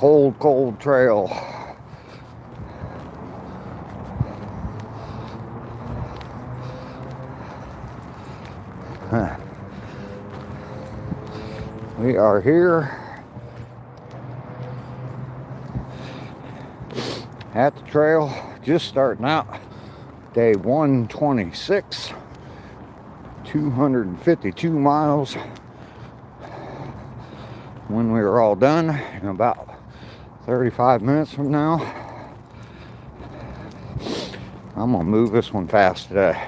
cold trail. We are here at the trail, just starting out. Day 126, 252 miles. When we are all done, in about 35 minutes from now, I'm gonna move this one fast today.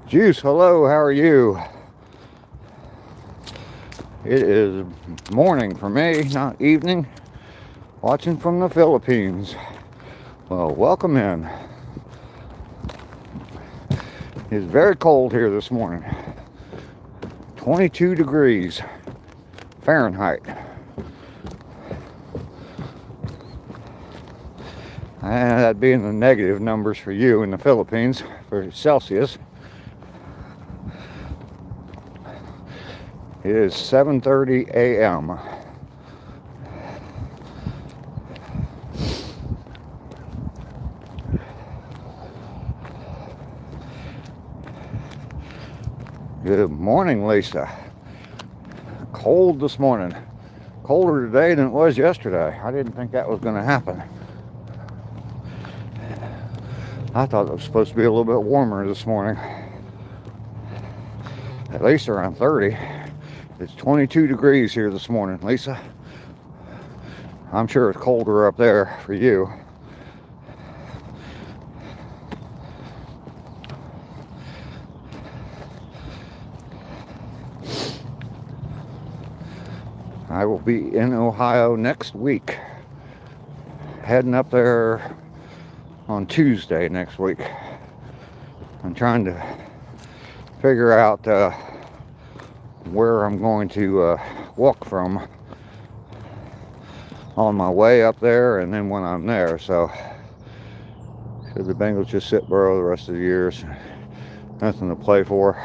Juice, hello, how are you? It is morning for me, not evening. Watching from the Philippines. Well, welcome in. It's very cold here this morning. 22 degrees Fahrenheit. And that'd be in the negative numbers for you in the Philippines for Celsius. It is 7:30 a.m. Good morning, Lisa. Cold this morning. Colder today than it was yesterday. I didn't think that was going to happen. I thought it was supposed to be a little bit warmer this morning. At least around 30. It's 22 degrees here this morning, Lisa. I'm sure it's colder up there for you. I will be in Ohio next week. Heading up there on Tuesday next week. I'm trying to figure out where I'm going to walk from on my way up there and then when I'm there. So should the Bengals just sit Burrow the rest of the years? Nothing to play for.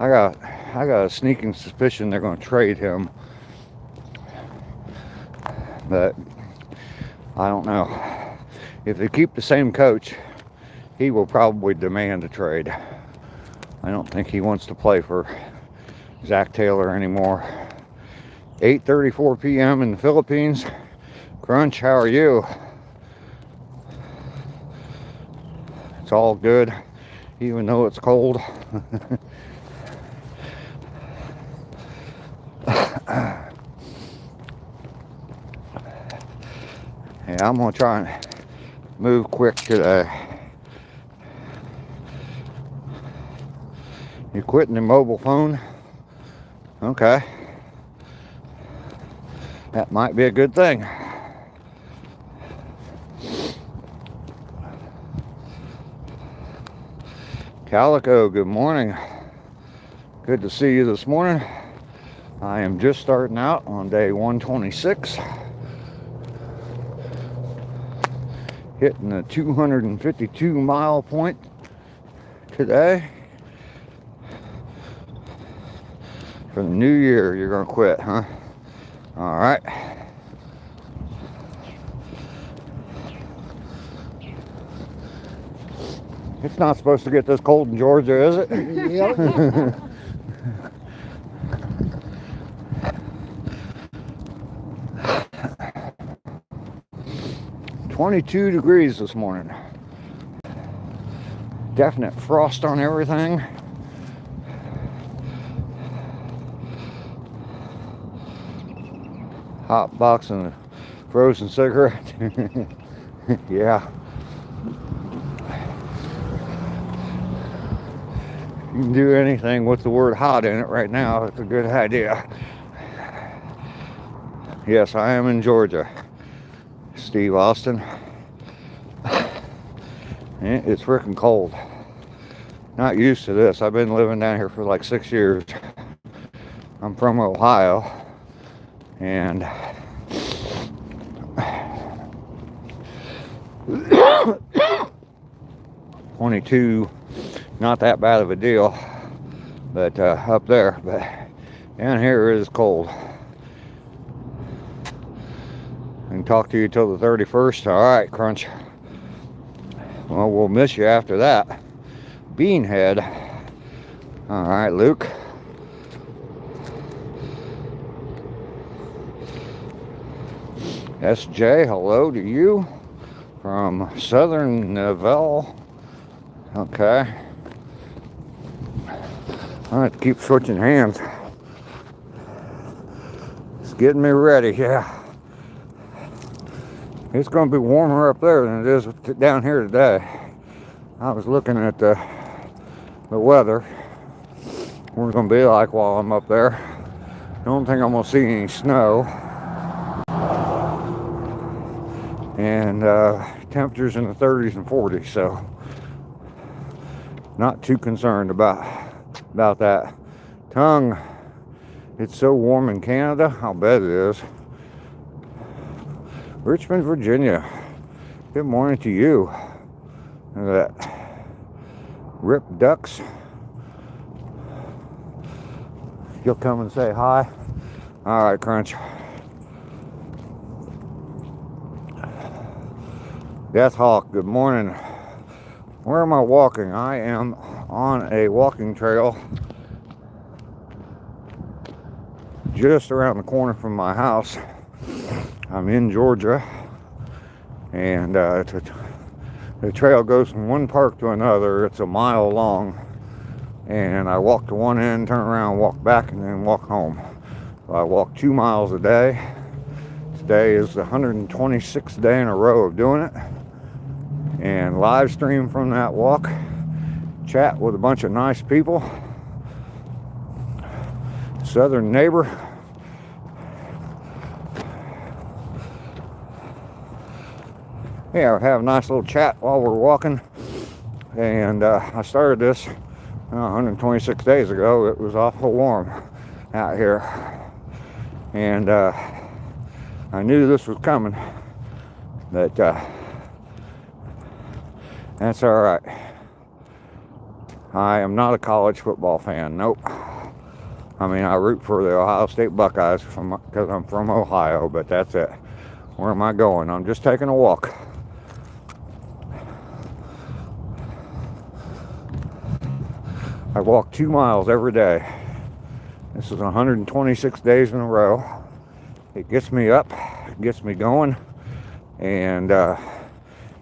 I got a sneaking suspicion they're going to trade him, but I don't know. If they keep the same coach, he will probably demand a trade. I don't think he wants to play for Zach Taylor anymore. 8:34 p.m. in the Philippines. Crunch, how are you? It's all good, even though it's cold. Yeah, I'm gonna try and move quick today. You quitting the mobile phone? Okay. That might be a good thing. Calico, good morning. Good to see you this morning. I am just starting out on day 126. Hitting the 252 mile point today. For the new year, you're gonna quit, huh? All right. It's not supposed to get this cold in Georgia, is it? Yep. 22 degrees this morning. Definite frost on everything. Hot box and a frozen cigarette. Yeah. You can do anything with the word hot in it right now. It's a good idea. Yes, I am in Georgia. Steve Austin. It's freaking cold. Not used to this. I've been living down here for like 6 years. I'm from Ohio. And 22, not that bad of a deal, but up there, but down here it is cold. talk to you till the 31st. All right, Crunch. Well, we'll miss you after that. Beanhead. All right, Luke. SJ, hello to you from Southern Neville. Okay. I have to keep switching hands. It's getting me ready, yeah. It's going to be warmer up there than it is down here today. I was looking at the weather. What it's going to be like while I'm up there. I don't think I'm going to see any snow. And temperatures in the 30s and 40s, so not too concerned about that. Tongue, it's so warm in Canada. I'll bet it is. Richmond, Virginia. Good morning to you. Look at that. Rip Ducks. You'll come and say hi. All right, Crunch. Death Hawk, good morning. Where am I walking? I am on a walking trail just around the corner from my house. I'm in Georgia, and the trail goes from one park to another. It's a mile long, and I walk to one end, turn around, walk back, and then walk home. So I walk 2 miles a day. Today is the 126th day in a row of doing it. And live stream from that walk, chat with a bunch of nice people. Southern neighbor. Yeah, have a nice little chat while we're walking. And I started this 126 days ago. It was awful warm out here. And I knew this was coming. But that's all right. I am not a college football fan. Nope. I mean, I root for the Ohio State Buckeyes because I'm from Ohio, but that's it. Where am I going? I'm just taking a walk. I walk 2 miles every day. This is 126 days in a row. It gets me up, gets me going, and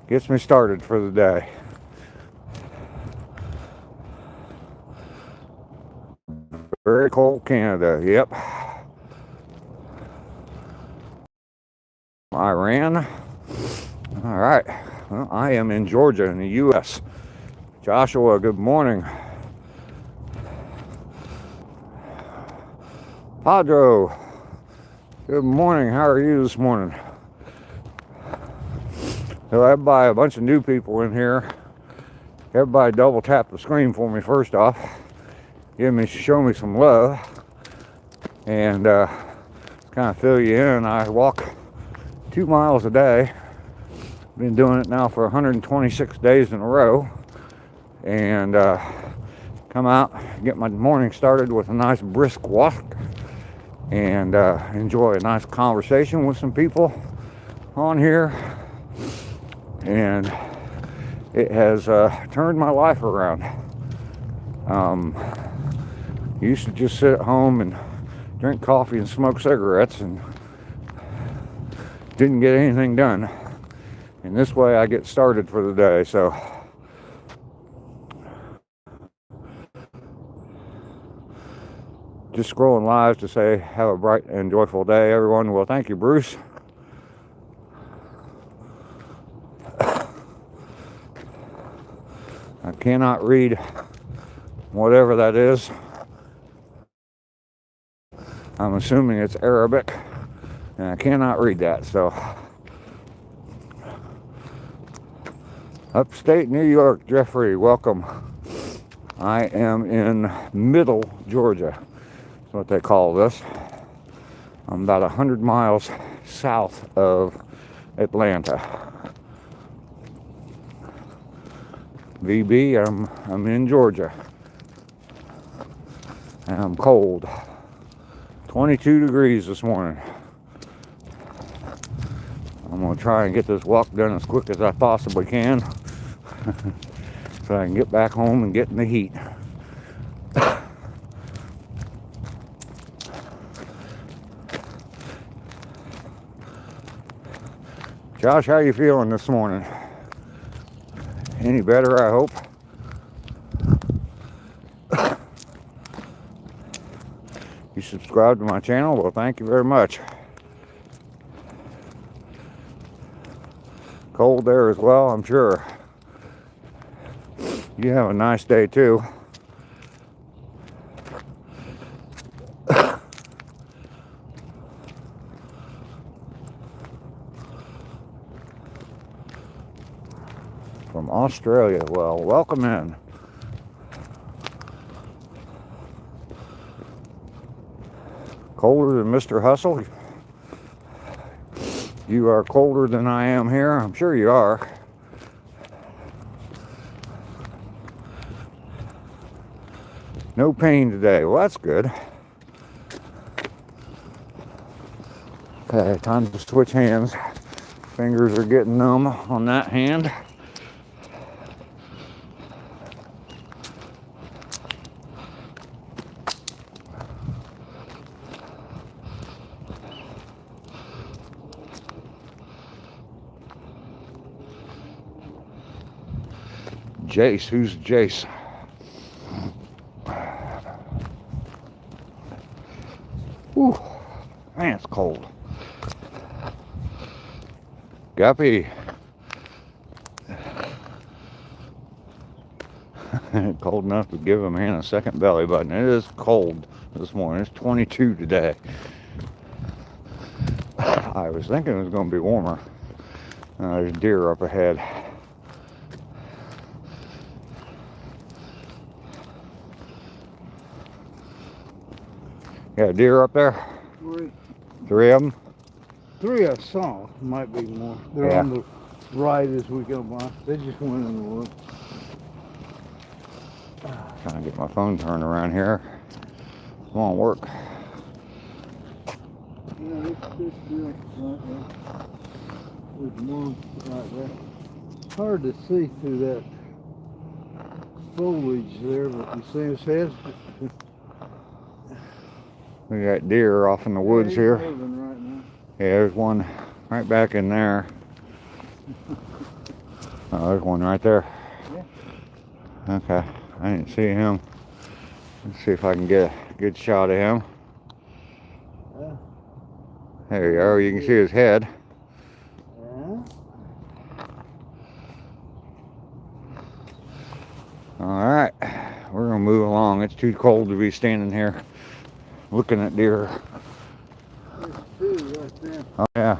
gets me started for the day. Very cold Canada, yep. Iran. All right. Well, I am in Georgia in the U.S. Joshua, good morning. Padro, good morning. How are you this morning? So everybody, a bunch of new people in here. Everybody double tap the screen for me first off. Show me some love. And kind of fill you in. I walk 2 miles a day. Been doing it now for 126 days in a row. And come out, get my morning started with a nice brisk walk. And enjoy a nice conversation with some people on here. And it has turned my life around. Used to just sit at home and drink coffee and smoke cigarettes and didn't get anything done. And this way I get started for the day. So just scrolling live to say have a bright and joyful day, everyone. Well, thank you, Bruce. I cannot read whatever that is. I'm assuming it's Arabic, and I cannot read that, so. Upstate New York, Jeffrey, welcome. I am in Middle Georgia. That's what they call this. I'm about 100 miles south of Atlanta. VB, I'm in Georgia. And I'm cold. 22 degrees this morning. I'm going to try and get this walk done as quick as I possibly can so I can get back home and get in the heat. Josh, how you feeling this morning? Any better, I hope? You subscribe to my channel? Well, thank you very much. Cold there as well, I'm sure. You have a nice day too. From Australia. Well, welcome in. Colder than Mr. Hustle? You are colder than I am here. I'm sure you are. No pain today. Well, that's good. Okay, time to switch hands. Fingers are getting numb on that hand. Jace, who's Jace? Ooh, man, it's cold. Guppy. Cold enough to give a man a second belly button. It is cold this morning. It's 22 today. I was thinking it was going to be warmer. There's deer up ahead. Got a deer up there? Three of them? Three I saw. Might be more. They're on the right as we go by. They just went in the woods. Trying to get my phone turned around here. Come on, work. Yeah, it's this deal right there. There's one right there. Hard to see through that foliage there, but you see his head? We got deer off in the woods here. Moving right now. Yeah, there's one right back in there. Oh, there's one right there. Yeah. Okay, I didn't see him. Let's see if I can get a good shot of him. Yeah. There you go, you can see his head. Yeah. Alright, we're gonna move along. It's too cold to be standing here looking at deer. There's two right there. Oh yeah.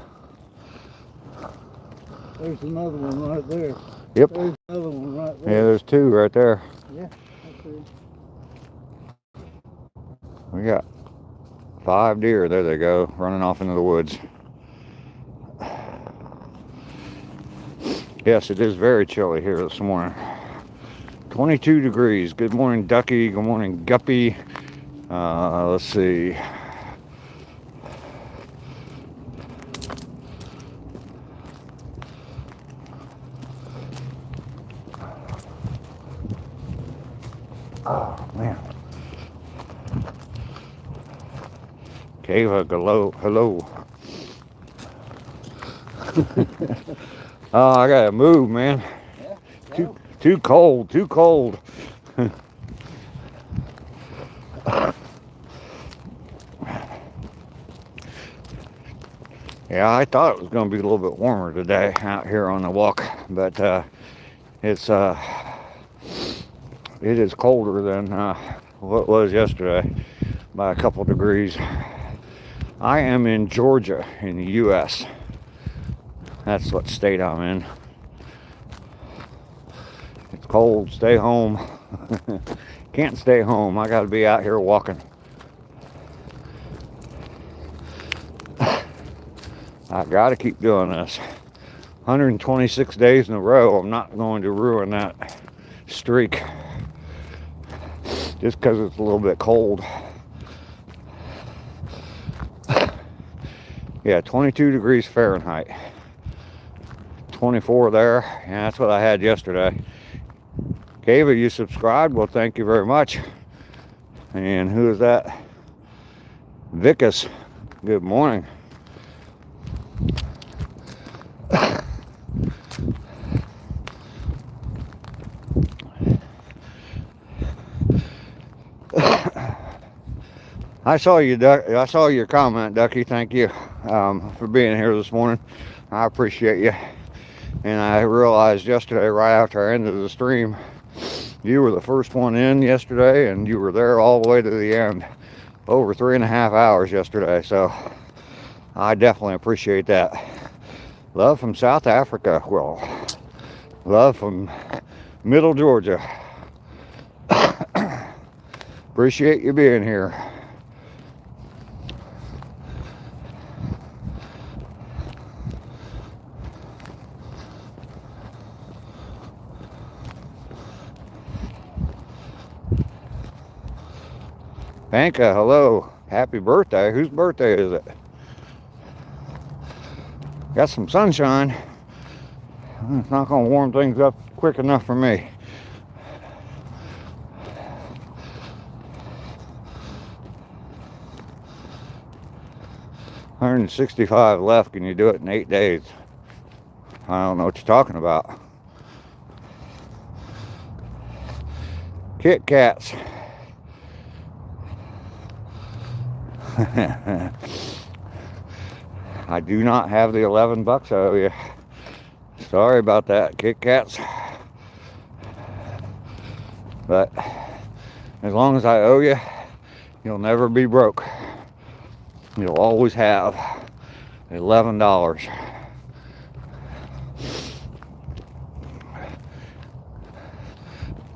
There's another one right there. Yep. There's another one right there. Yeah, there's two right there. Yeah, I see. We got 5 deer. There they go, running off into the woods. Yes, it is very chilly here this morning. 22 degrees. Good morning, Ducky. Good morning, Guppy. Let's see. Oh, man. Kava, hello. Oh, I gotta move, man. Yeah, Too cold. Yeah, I thought it was going to be a little bit warmer today out here on the walk, but it is colder than what it was yesterday by a couple degrees. I am in Georgia in the U.S. That's what state I'm in. It's cold. Stay home. Can't stay home. I got to be out here walking. I got to keep doing this. 126 days in a row. I'm not going to ruin that streak just because it's a little bit cold. Yeah, 22 degrees Fahrenheit. 24 there. Yeah, that's what I had yesterday. Kava, you subscribed? Well, thank you very much. And who is that? Vicus. Good morning. I saw you, Duck. I saw your comment, Ducky. Thank you for being here this morning. I appreciate you. And I realized yesterday, right after I ended the stream, you were the first one in yesterday, and you were there all the way to the end, over 3.5 hours yesterday. So I definitely appreciate that. Love from South Africa. Well, love from Middle Georgia. Appreciate you being here. Panka, hello. Happy birthday. Whose birthday is it? Got some sunshine. It's not going to warm things up quick enough for me. $165 left. Can you do it in 8 days? I don't know what you're talking about. Kit Kats. I do not have the $11 I owe you. Sorry about that, Kit Kats. But as long as I owe you, you'll never be broke. You'll always have $11.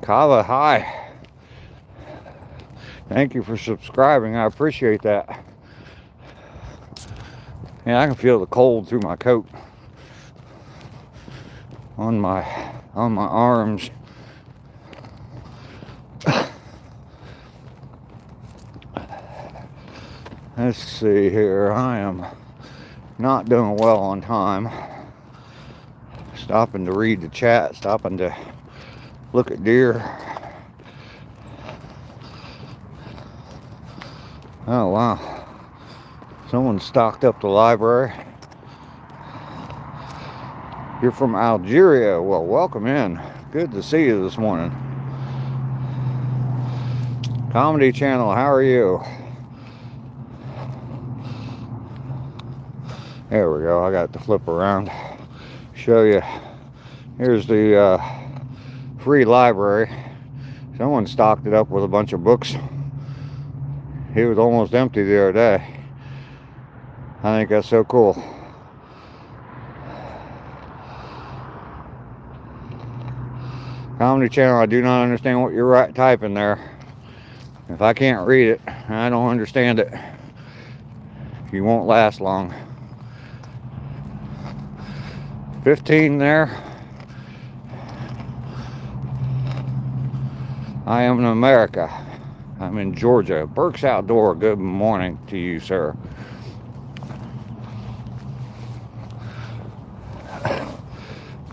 Kava, hi. Thank you for subscribing. I appreciate that. Yeah, I can feel the cold through my coat on my arms. Let's see here. I am not doing well on time. Stopping to read the chat, stopping to look at deer. Oh wow, someone stocked up the library. You're from Algeria. Well, welcome in. Good to see you this morning. Comedy Channel, how are you? There we go. I got to flip around, show you. Here's the free library. Someone stocked it up with a bunch of books. He was almost empty the other day. I think that's so cool. Comedy Channel, I do not understand what you're typing there. If I can't read it, I don't understand it. You won't last long. 15 there. I am in America. I'm in Georgia. Burke's Outdoor, good morning to you, sir. I'm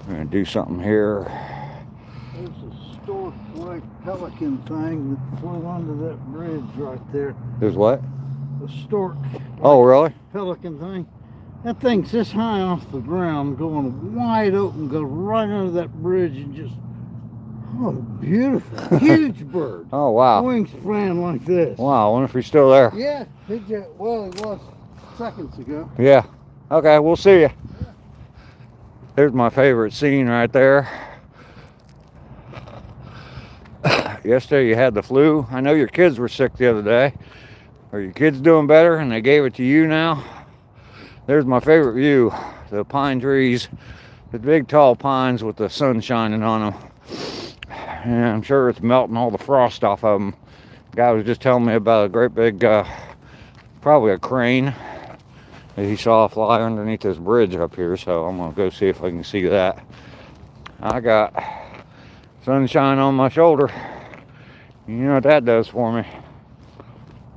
gonna do something here. There's a stork-like pelican thing that flew under that bridge right there. There's what? A stork. Oh, really? Pelican thing. That thing's this high off the ground, going wide open, goes right under that bridge and just, oh, beautiful. Huge bird. Oh, wow. Wings spreading like this. Wow, I wonder if he's still there. Yeah, well, he was seconds ago. Yeah. Okay, we'll see you. There's my favorite scene right there. Yesterday you had the flu. I know your kids were sick the other day. Are your kids doing better and they gave it to you now? There's my favorite view. The pine trees, the big tall pines with the sun shining on them. And I'm sure it's melting all the frost off of them. The guy was just telling me about a great big, probably a crane that he saw fly underneath this bridge up here. So I'm gonna go see if I can see that. I got sunshine on my shoulder. You know what that does for me.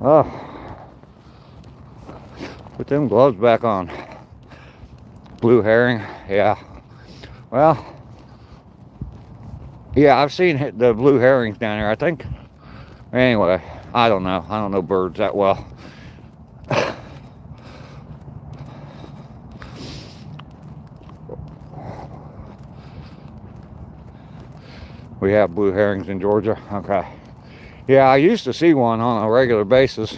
Oh. Put them gloves back on. Blue herring, yeah. Well, yeah, I've seen the blue herrings down there, I think. Anyway, I don't know. I don't know birds that well. We have blue herrings in Georgia. Okay. Yeah, I used to see one on a regular basis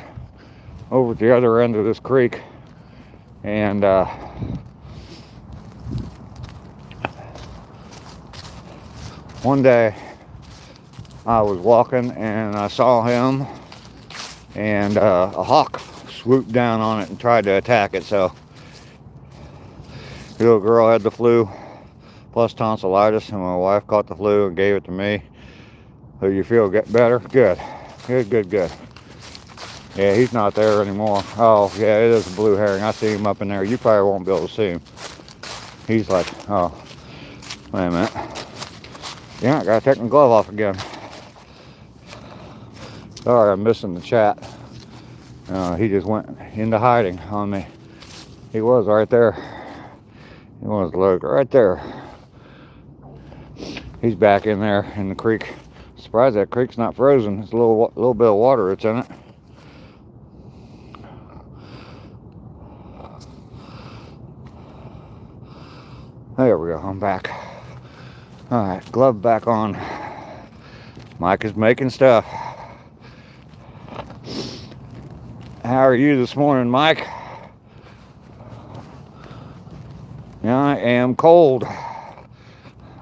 over at the other end of this creek. And one day I was walking and I saw him, and a hawk swooped down on it and tried to attack it. So the little girl had the flu plus tonsillitis, and my wife caught the flu and gave it to me. So you feel get better? Good. Good. Yeah, he's not there anymore. Oh, yeah, it is a blue herring. I see him up in there. You probably won't be able to see him. He's like, oh, wait a minute. Yeah, I gotta take my glove off again. Sorry, I'm missing the chat. He just went into hiding on me. He was right there. He was, look, right there. He's back in there in the creek. Surprised that creek's not frozen. It's a little bit of water that's in it. There we go, I'm back. Alright, glove back on. Mike is making stuff. How are you this morning, Mike? I am cold.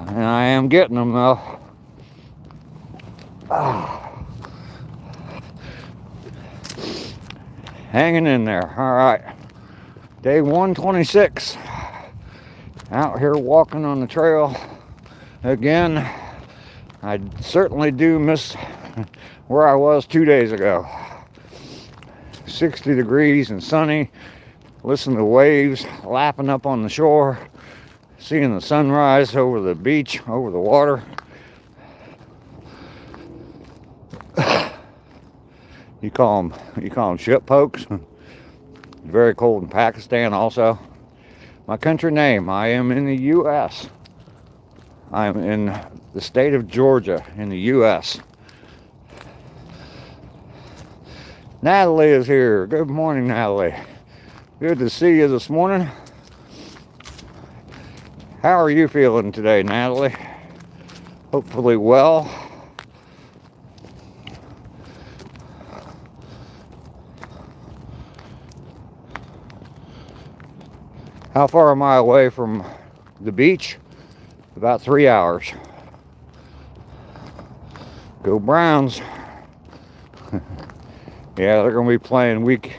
And I am getting them though. Hanging in there. Alright. Day 126. Out here walking on the trail again. I certainly do miss where I was 2 days ago. 60 degrees and sunny. Listen to the waves lapping up on the shore. Seeing the sunrise over the beach, over the water. You call them ship pokes. Very cold in Pakistan also. My country name, I am in the U.S. I am in the state of Georgia in the U.S. Natalie is here. Good morning, Natalie. Good to see you this morning. How are you feeling today, Natalie? Hopefully well. How far am I away from the beach? About 3 hours. Go Browns. Yeah, they're going to be playing week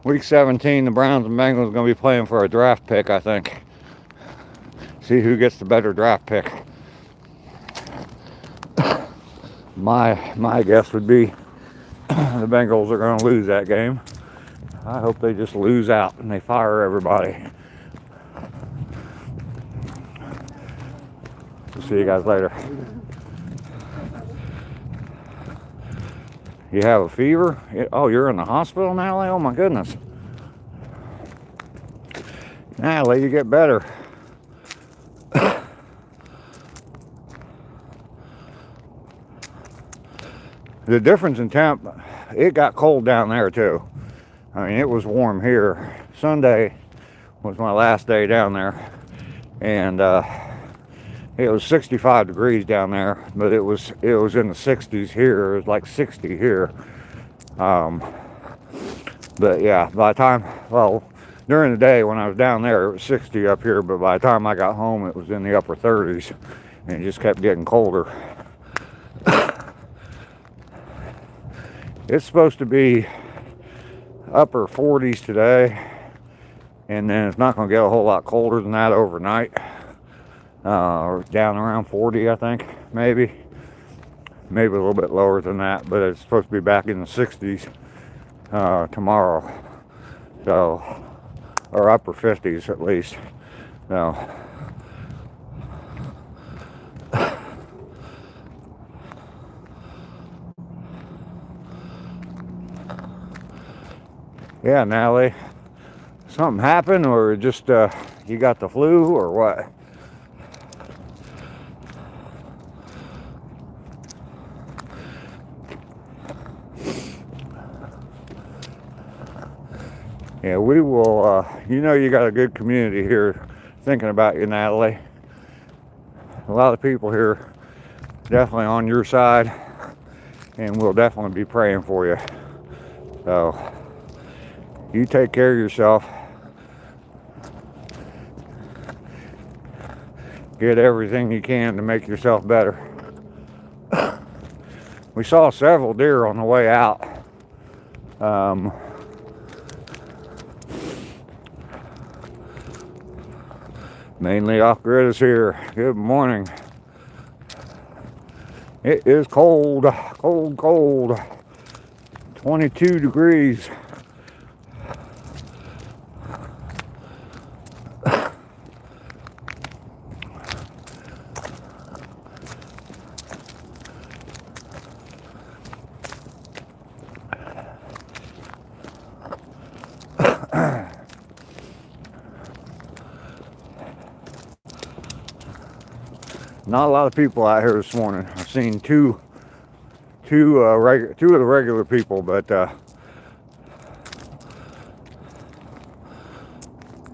17. The Browns and Bengals are going to be playing for a draft pick, I think. See who gets the better draft pick. My guess would be the Bengals are going to lose that game. I hope they just lose out and they fire everybody. We'll see you guys later. You have a fever? Oh, you're in the hospital, Natalie? Oh my goodness. Natalie, you get better. The difference in temp, it got cold down there too. I mean, it was warm here. Sunday was my last day down there, and it was 65 degrees down there, but it was in the 60s here. It was like 60 here. But yeah, by the time, well, during the day when I was down there, it was 60 up here, but by the time I got home, it was in the upper 30s, and it just kept getting colder. It's supposed to be upper 40s today, and then it's not going to get a whole lot colder than that overnight. Or down around 40, I think, maybe a little bit lower than that, but it's supposed to be back in the 60s tomorrow, so, or upper 50s at least. So yeah, Natalie, something happened, or just you got the flu, or what? Yeah, we will, you know, you got a good community here thinking about you, Natalie. A lot of people here definitely on your side, and we'll definitely be praying for you. So, you take care of yourself. Get everything you can to make yourself better. We saw several deer on the way out. Mainly off-grid is here. Good morning. It is cold, cold, cold. 22 degrees. Not a lot of people out here this morning. I've seen two of the regular people, but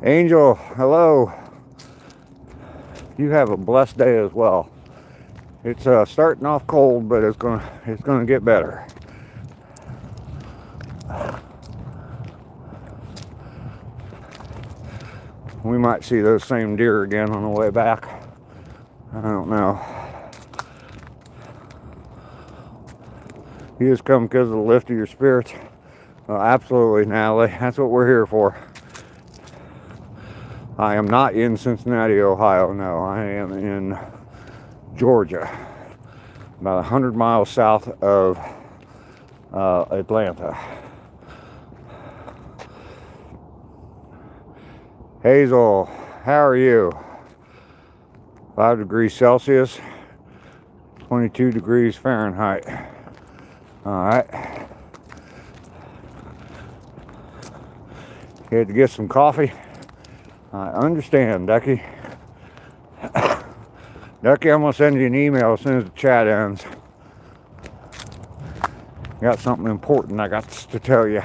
Angel, hello. You have a blessed day as well. It's starting off cold, but it's gonna get better. We might see those same deer again on the way back. I don't know. You just come because of the lift of your spirits. Absolutely, Natalie. That's what we're here for. I am not in Cincinnati, Ohio. No, I am in Georgia, about 100 miles south of Atlanta. Hazel, how are you? 5 degrees Celsius, 22 degrees Fahrenheit. All right. You had to get some coffee. I understand, Ducky. Ducky, I'm gonna send you an email as soon as the chat ends. Got something important I got to tell you.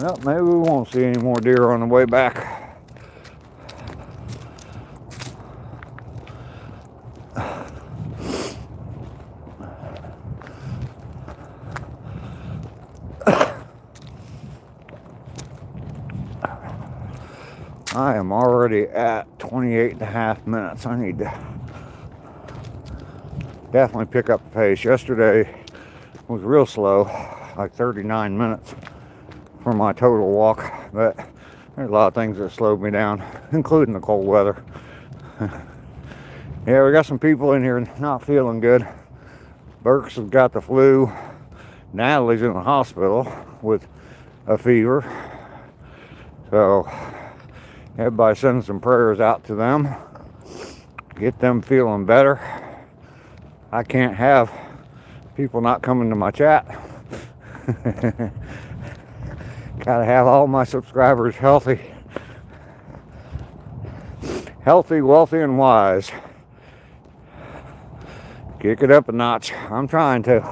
Well, maybe we won't see any more deer on the way back. I am already at 28 and a half minutes. I need to definitely pick up the pace. Yesterday was real slow, like 39 minutes for my total walk, but there's a lot of things that slowed me down, including the cold weather. Yeah, we got some people in here not feeling good. Burks has got the flu. Natalie's in the hospital with a fever. So everybody send some prayers out to them. Get them feeling better. I can't have people not coming to my chat. Gotta have all my subscribers healthy. Healthy, wealthy, and wise. Kick it up a notch. I'm trying to.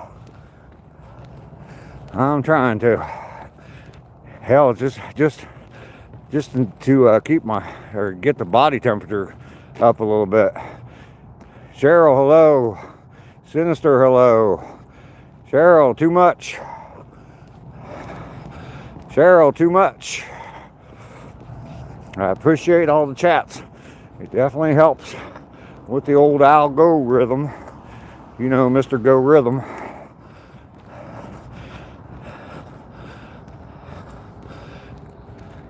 Hell, just to keep get the body temperature up a little bit. Cheryl, hello. Sinister, hello. Cheryl, too much. Cheryl, too much. I appreciate all the chats. It definitely helps with the old algorithm. You know, Mr. Go Rhythm.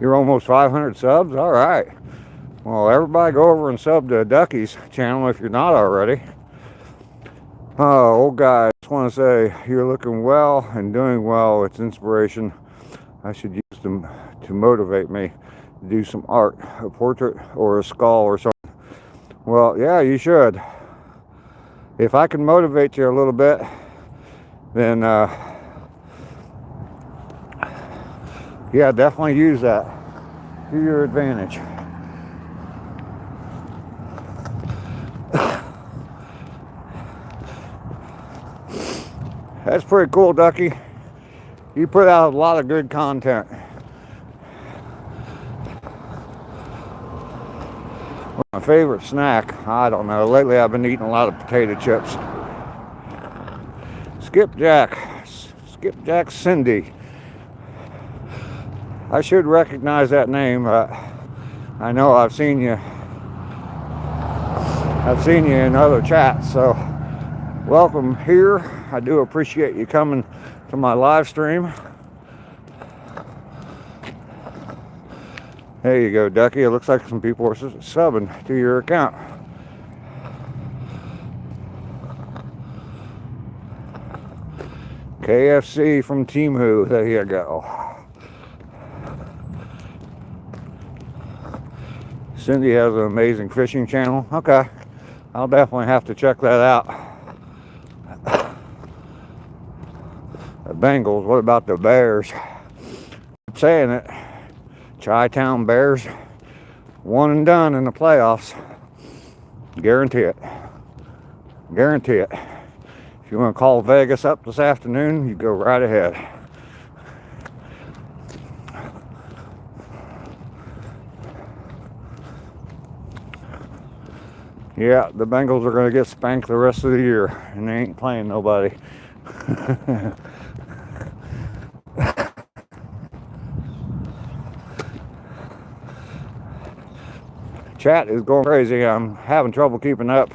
You're almost 500 subs? All right. Well, everybody go over and sub to Ducky's channel if you're not already. Oh, old guy, I just want to say you're looking well and doing well. It's inspiration. I should use them to motivate me to do some art, a portrait or a skull or something. Well, yeah, you should. If I can motivate you a little bit, then yeah, definitely use that. to your advantage. That's pretty cool, Ducky. You put out a lot of good content. My favorite snack, I don't know. Lately I've been eating a lot of potato chips. Skipjack Cindy. I should recognize that name, but I know I've seen you in other chats, so welcome here. I do appreciate you coming to my live stream. There you go, Ducky. It looks like some people are subbing to your account. KFC from Timu. There you go. Cindy has an amazing fishing channel. Okay. I'll definitely have to check that out. The Bengals. What about the Bears? I'm saying it. Chi-Town Bears, one and done in the playoffs. Guarantee it. Guarantee it. If you want to call Vegas up this afternoon, you go right ahead. Yeah, the Bengals are going to get spanked the rest of the year, and they ain't playing nobody. Chat is going crazy. I'm having trouble keeping up.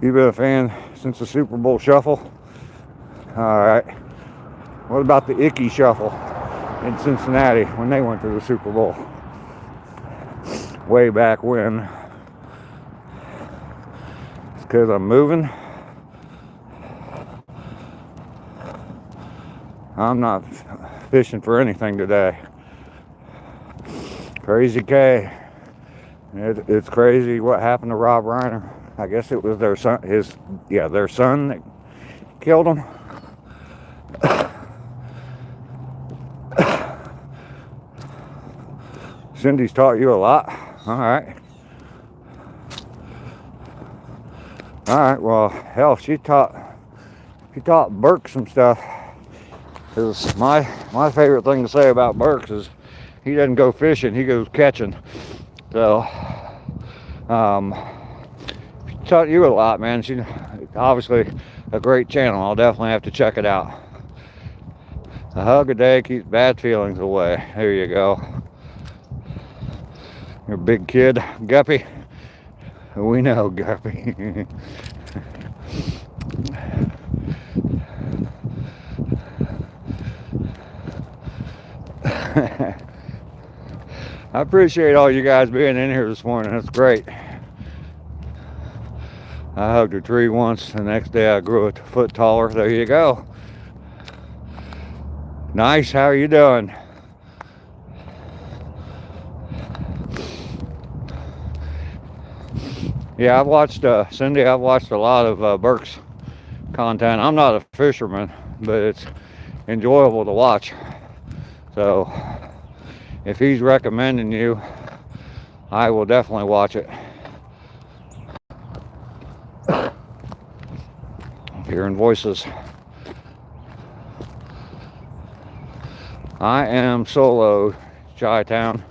You've been a fan since the Super Bowl shuffle? Alright. What about the Icky shuffle in Cincinnati when they went to the Super Bowl? Way back when. It's because I'm moving. I'm not fishing for anything today. Crazy K. It's crazy what happened to Rob Reiner. I guess it was their son, their son that killed him. Cindy's taught you a lot. All right. All right. Well, hell, she taught Burke some stuff. Because my favorite thing to say about Burke is he doesn't go fishing, he goes catching. So, she taught you a lot, man. She's obviously a great channel. I'll definitely have to check it out. A hug a day keeps bad feelings away. There you go. You're a big kid, Guppy. We know, Guppy. I appreciate all you guys being in here this morning. That's great. I hugged a tree once. The next day I grew a foot taller. There you go. Nice. How are you doing? Yeah, I've watched, Cindy, I've watched a lot of Burke's content. I'm not a fisherman, but it's enjoyable to watch. So, if he's recommending you, I will definitely watch it. Hearing voices. I am solo, Chi-Town.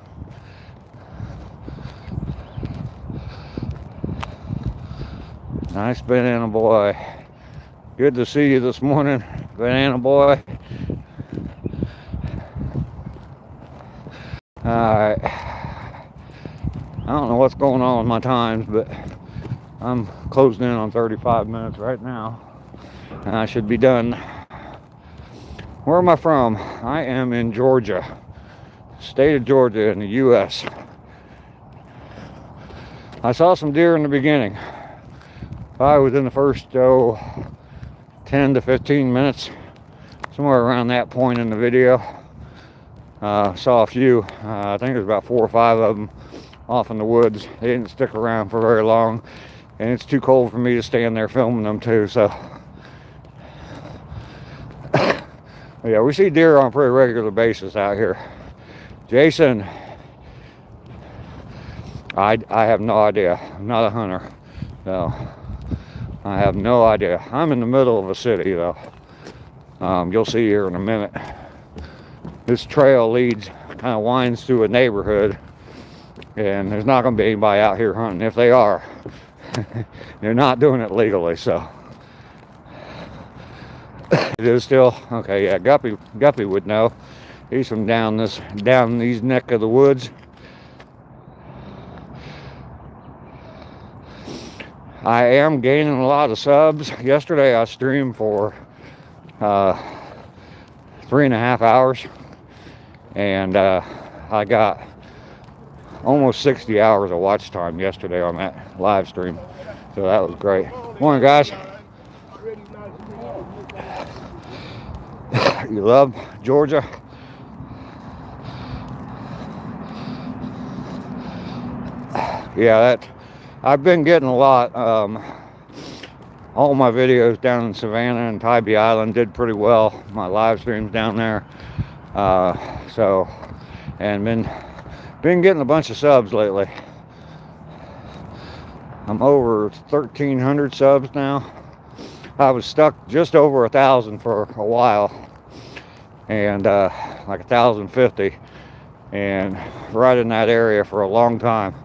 Nice banana boy. Good to see you this morning, banana boy. Alright. I don't know what's going on with my times, but I'm closed in on 35 minutes right now. And I should be done. Where am I from? I am in Georgia. State of Georgia in the U.S. I saw some deer in the beginning. Probably within the first 10 to 15 minutes. Somewhere around that point in the video. Saw a few. I think there's about 4 or 5 of them off in the woods. They didn't stick around for very long. And it's too cold for me to stand there filming them too. So Yeah, we see deer on a pretty regular basis out here. Jason, I have no idea. I'm not a hunter, so I have no idea. I'm in the middle of a city, though. You'll see here in a minute. This trail leads, kind of winds through a neighborhood, and there's not going to be anybody out here hunting. If they are, they're not doing it legally, so. It is still, okay, yeah, Guppy would know. He's from down these neck of the woods. I am gaining a lot of subs. Yesterday I streamed for 3.5 hours, and I got almost 60 hours of watch time yesterday on that live stream, so that was great. Morning, guys. You love Georgia? Yeah, I've been getting a lot. All my videos down in Savannah and Tybee Island did pretty well. My live streams down there. And been getting a bunch of subs lately. I'm over 1,300 subs now. I was stuck just over 1,000 for a while, and like 1,050, and right in that area for a long time.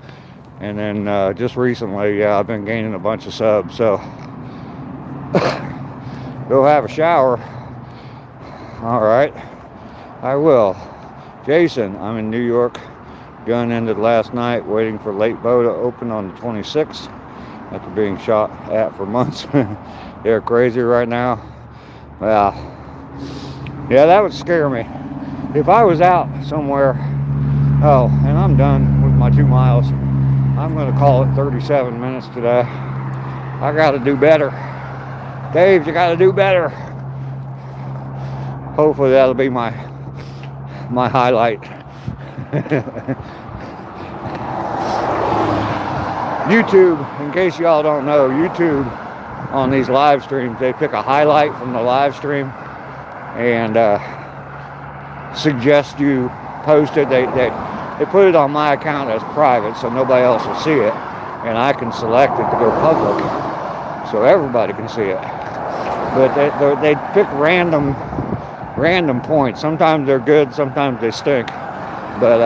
And then just recently, yeah, I've been gaining a bunch of subs. So go have a shower. All right, I will. Jason, I'm in New York. Gun ended last night, waiting for Lake Bow to open on the 26th after being shot at for months. They're crazy right now. Well, yeah, that would scare me. If I was out somewhere, oh, and I'm done with my 2 miles. I'm going to call it 37 minutes today. I got to do better. Dave, you got to do better. Hopefully that'll be my highlight. YouTube, in case y'all don't know, YouTube on these live streams, they pick a highlight from the live stream and suggest you post it. They put it on my account as private, so nobody else will see it, and I can select it to go public so everybody can see it. But they pick random points. Sometimes they're good, sometimes they stink. But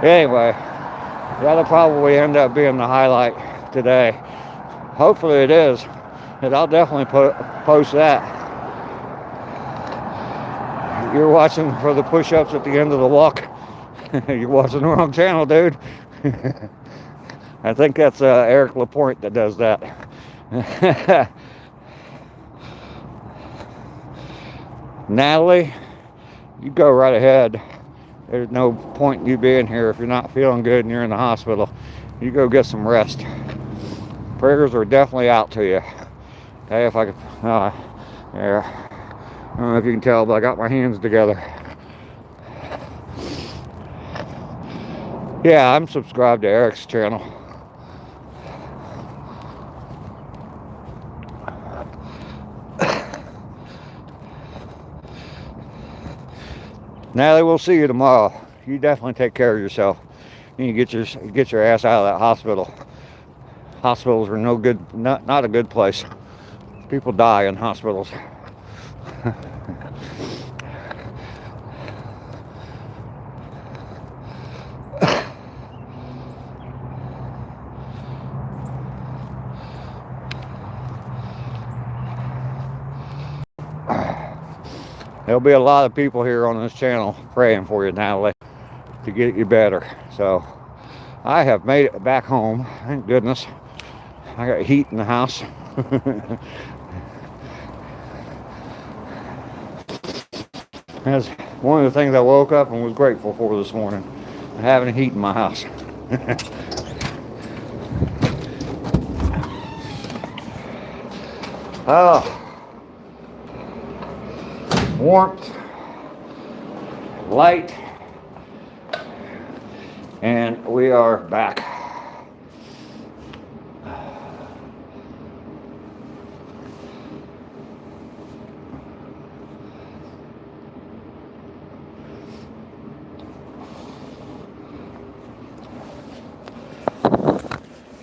anyway, that'll probably end up being the highlight today. Hopefully it is, and I'll definitely post that. You're watching for the push-ups at the end of the walk. You're watching the wrong channel, dude. I think that's Eric Lapointe that does that. Natalie, you go right ahead. There's no point in you being here if you're not feeling good and you're in the hospital. You go get some rest. Prayers are definitely out to you. Okay, if I could, yeah. I don't know if you can tell, but I got my hands together. Yeah, I'm subscribed to Eric's channel. Natalie, we'll see you tomorrow. You definitely take care of yourself. You need to get your ass out of that hospital. Hospitals are no good, not a good place. People die in hospitals. There'll be a lot of people here on this channel praying for you, Natalie, to get you better. So I have made it back home, thank goodness. I got heat in the house. That's one of the things I woke up and was grateful for this morning, having heat in my house. Oh, warmth, light, and we are back.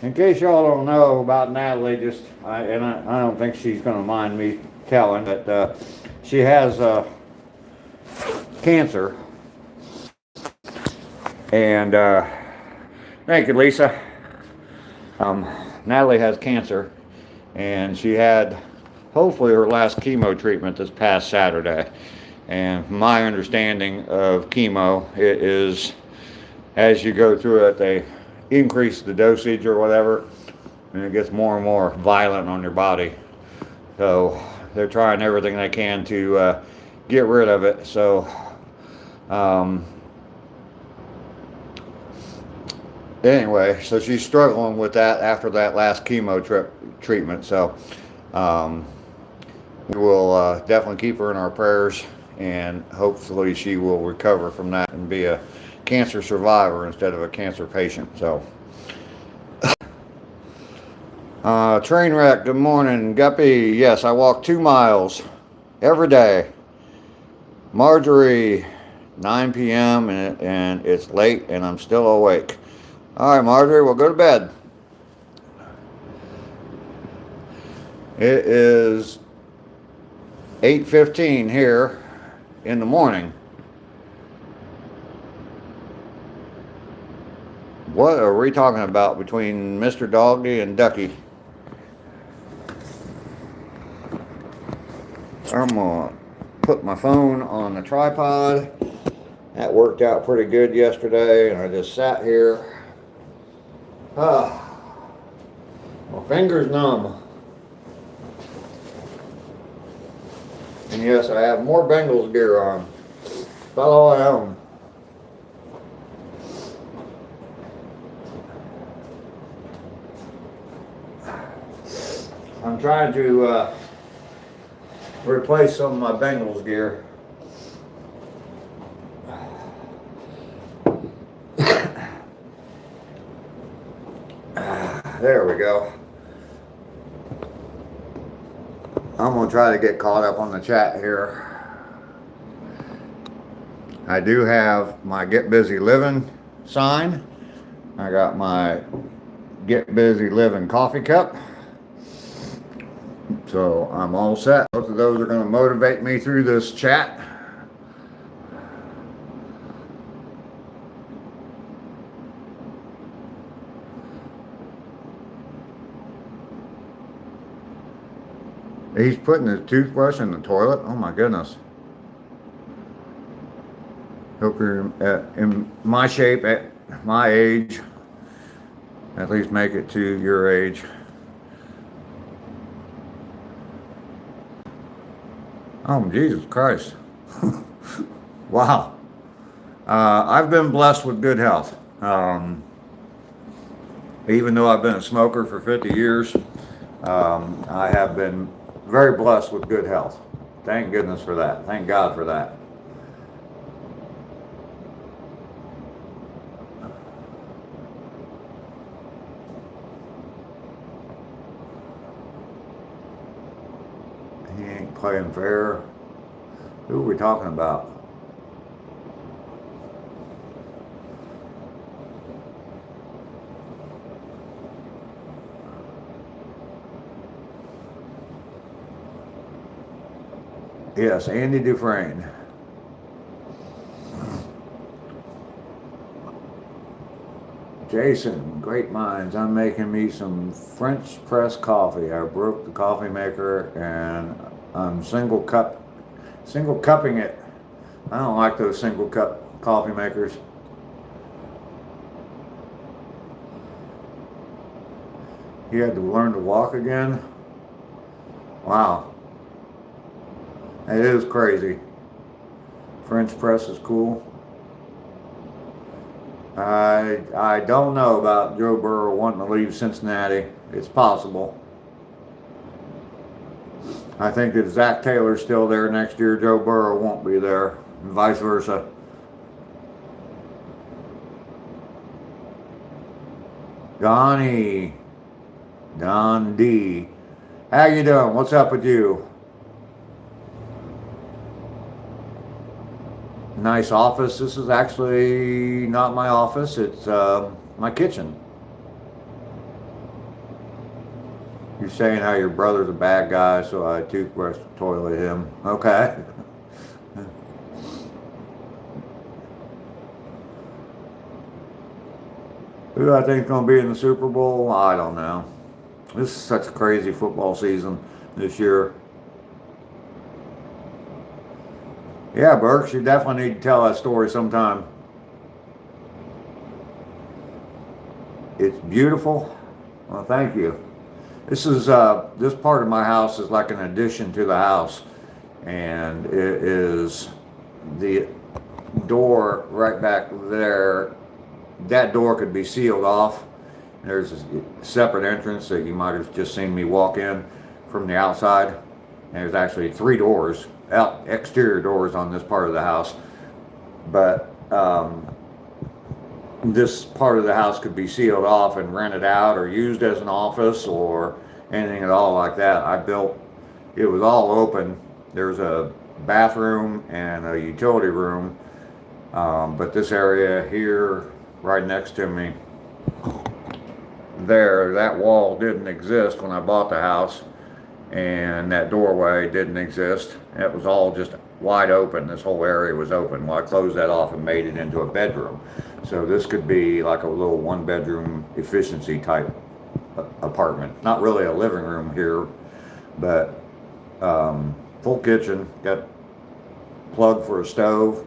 In case y'all don't know about Natalie, I don't think she's going to mind me telling that she has cancer. And thank you, Lisa. Natalie has cancer, and she had hopefully her last chemo treatment this past Saturday. And my understanding of chemo, it is as you go through it, they increase the dosage or whatever, and it gets more and more violent on your body. So they're trying everything they can to get rid of it. So anyway, so she's struggling with that after that last chemo treatment. So we will definitely keep her in our prayers, and hopefully she will recover from that and be a cancer survivor instead of a cancer patient. So train wreck, good morning, Guppy. Yes, I walk 2 miles every day. Marjorie, 9 p.m. and it's late and I'm still awake. All right, Marjorie, we'll go to bed. It is 8:15 here in the morning. What are we talking about between Mr. Doggy and Ducky? I'm gonna put my phone on the tripod. That worked out pretty good yesterday, and I just sat here. My finger's numb. And yes, I have more Bengals gear on. About all I own. I'm trying to replace some of my Bengals gear. There we go. I'm going to try to get caught up on the chat here. I do have my Get Busy Living sign. I got my Get Busy Living coffee cup. So I'm all set. Both of those are going to motivate me through this chat. He's putting his toothbrush in the toilet. Oh my goodness. Hope you're in my shape at my age. At least make it to your age. Oh, Jesus Christ. Wow. I've been blessed with good health. Even though I've been a smoker for 50 years, I have been very blessed with good health. Thank goodness for that. Thank God for that. He ain't playing fair. Who are we talking about? Yes, Andy Dufresne. Jason, great minds. I'm making me some French press coffee. I broke the coffee maker and I'm single cupping it. I don't like those single cup coffee makers. You had to learn to walk again? Wow. It is crazy. French press is cool. I don't know about Joe Burrow wanting to leave Cincinnati. It's possible. I think that Zach Taylor's still there next year. Joe Burrow won't be there, and vice versa. Donnie, Don D. How you doing? What's up with you? Nice office. This is actually not my office. It's my kitchen. You're saying how your brother's a bad guy, so I toothbrush the toilet him. Okay. Who do I think is going to be in the Super Bowl? I don't know. This is such a crazy football season this year. Yeah, Burks, you definitely need to tell that story sometime. It's beautiful. Well, thank you. This is this part of my house is like an addition to the house, and it is the door right back there. That door could be sealed off. There's a separate entrance that you might have just seen me walk in from the outside. And there's actually 3 doors, exterior doors on this part of the house. But this part of the house could be sealed off and rented out or used as an office or anything at all like that. It was all open. There's a bathroom and a utility room. But this area here, right next to me, that wall didn't exist when I bought the house, and that doorway didn't exist. It was all just wide open. This whole area was open. Well, I closed that off and made it into a bedroom. So this could be like a little 1-bedroom efficiency type apartment. Not really a living room here, but full kitchen, got plug for a stove,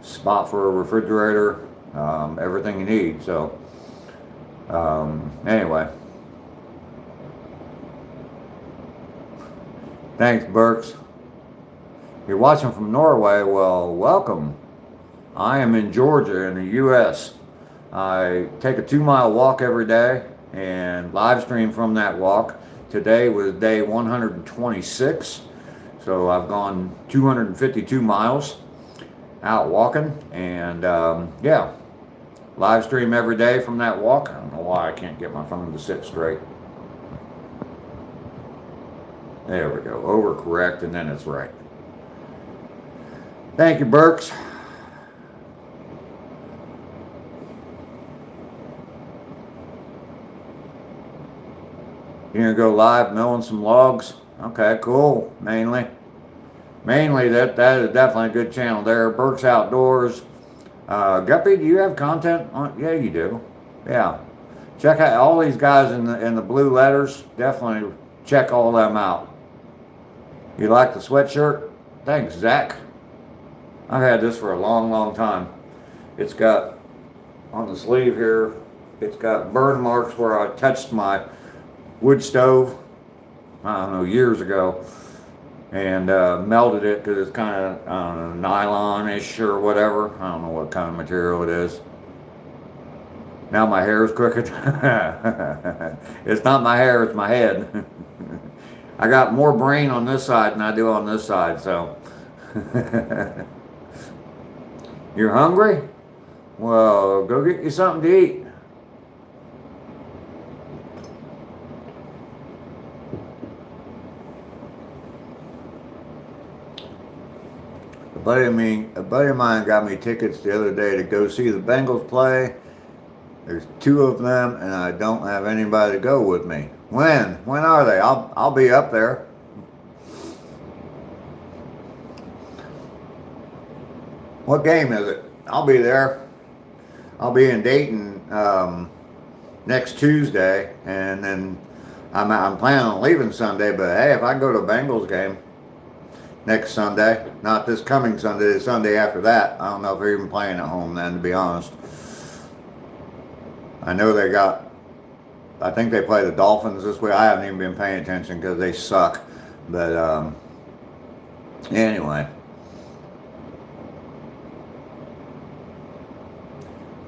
spot for a refrigerator, everything you need. So anyway, thanks, Burks. You're watching from Norway. Well, welcome. I am in Georgia in the U.S. I take a 2-mile walk every day and live stream from that walk. Today was day 126, so I've gone 252 miles out walking, and yeah, live stream every day from that walk. I don't know why I can't get my phone to sit straight. There we go. Overcorrect, and then it's right. Thank you, Burks. You're gonna go live milling some logs? Okay, cool. Mainly that is definitely a good channel there. Burks Outdoors. Guppy, do you have content on? Yeah, you do. Yeah, check out all these guys in the blue letters. Definitely check all them out. You like the sweatshirt? Thanks, Zach. I've had this for a long time. It's got on the sleeve here. It's got burn marks where I touched my wood stove, I don't know, years ago, and melted it because it's kind of, I don't know, nylon-ish or whatever. I don't know what kind of material it is. Now my hair is crooked. It's not my hair, it's my head. I got more brain on this side than I do on this side, so. You're hungry? Well, go get you something to eat. A buddy of mine got me tickets the other day to go see the Bengals play. There's 2 of them, and I don't have anybody to go with me. When are they? I'll be up there. What game is it? I'll be there. I'll be in Dayton next Tuesday, and then I'm planning on leaving Sunday. But hey, if I can go to a Bengals game next Sunday, not this coming Sunday, the Sunday after that, I don't know if they're even playing at home then, to be honest. I know I think they play the Dolphins this week. I haven't even been paying attention because they suck. But anyway.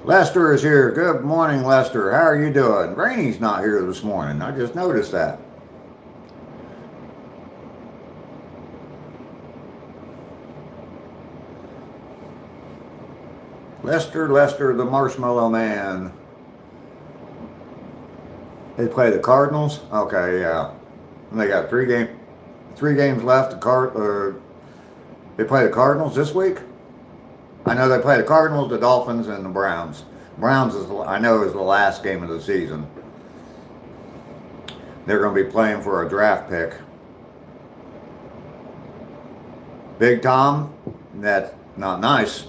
Lester is here. Good morning, Lester. How are you doing? Rainy's not here this morning. I just noticed that. Lester, the Marshmallow Man. They play the Cardinals? Okay, yeah. And they got 3 games left. They play the Cardinals this week? I know they play the Cardinals, the Dolphins, and the Browns. Browns, I know, is the last game of the season. they're going to be playing for a draft pick. Big Tom, that's not nice.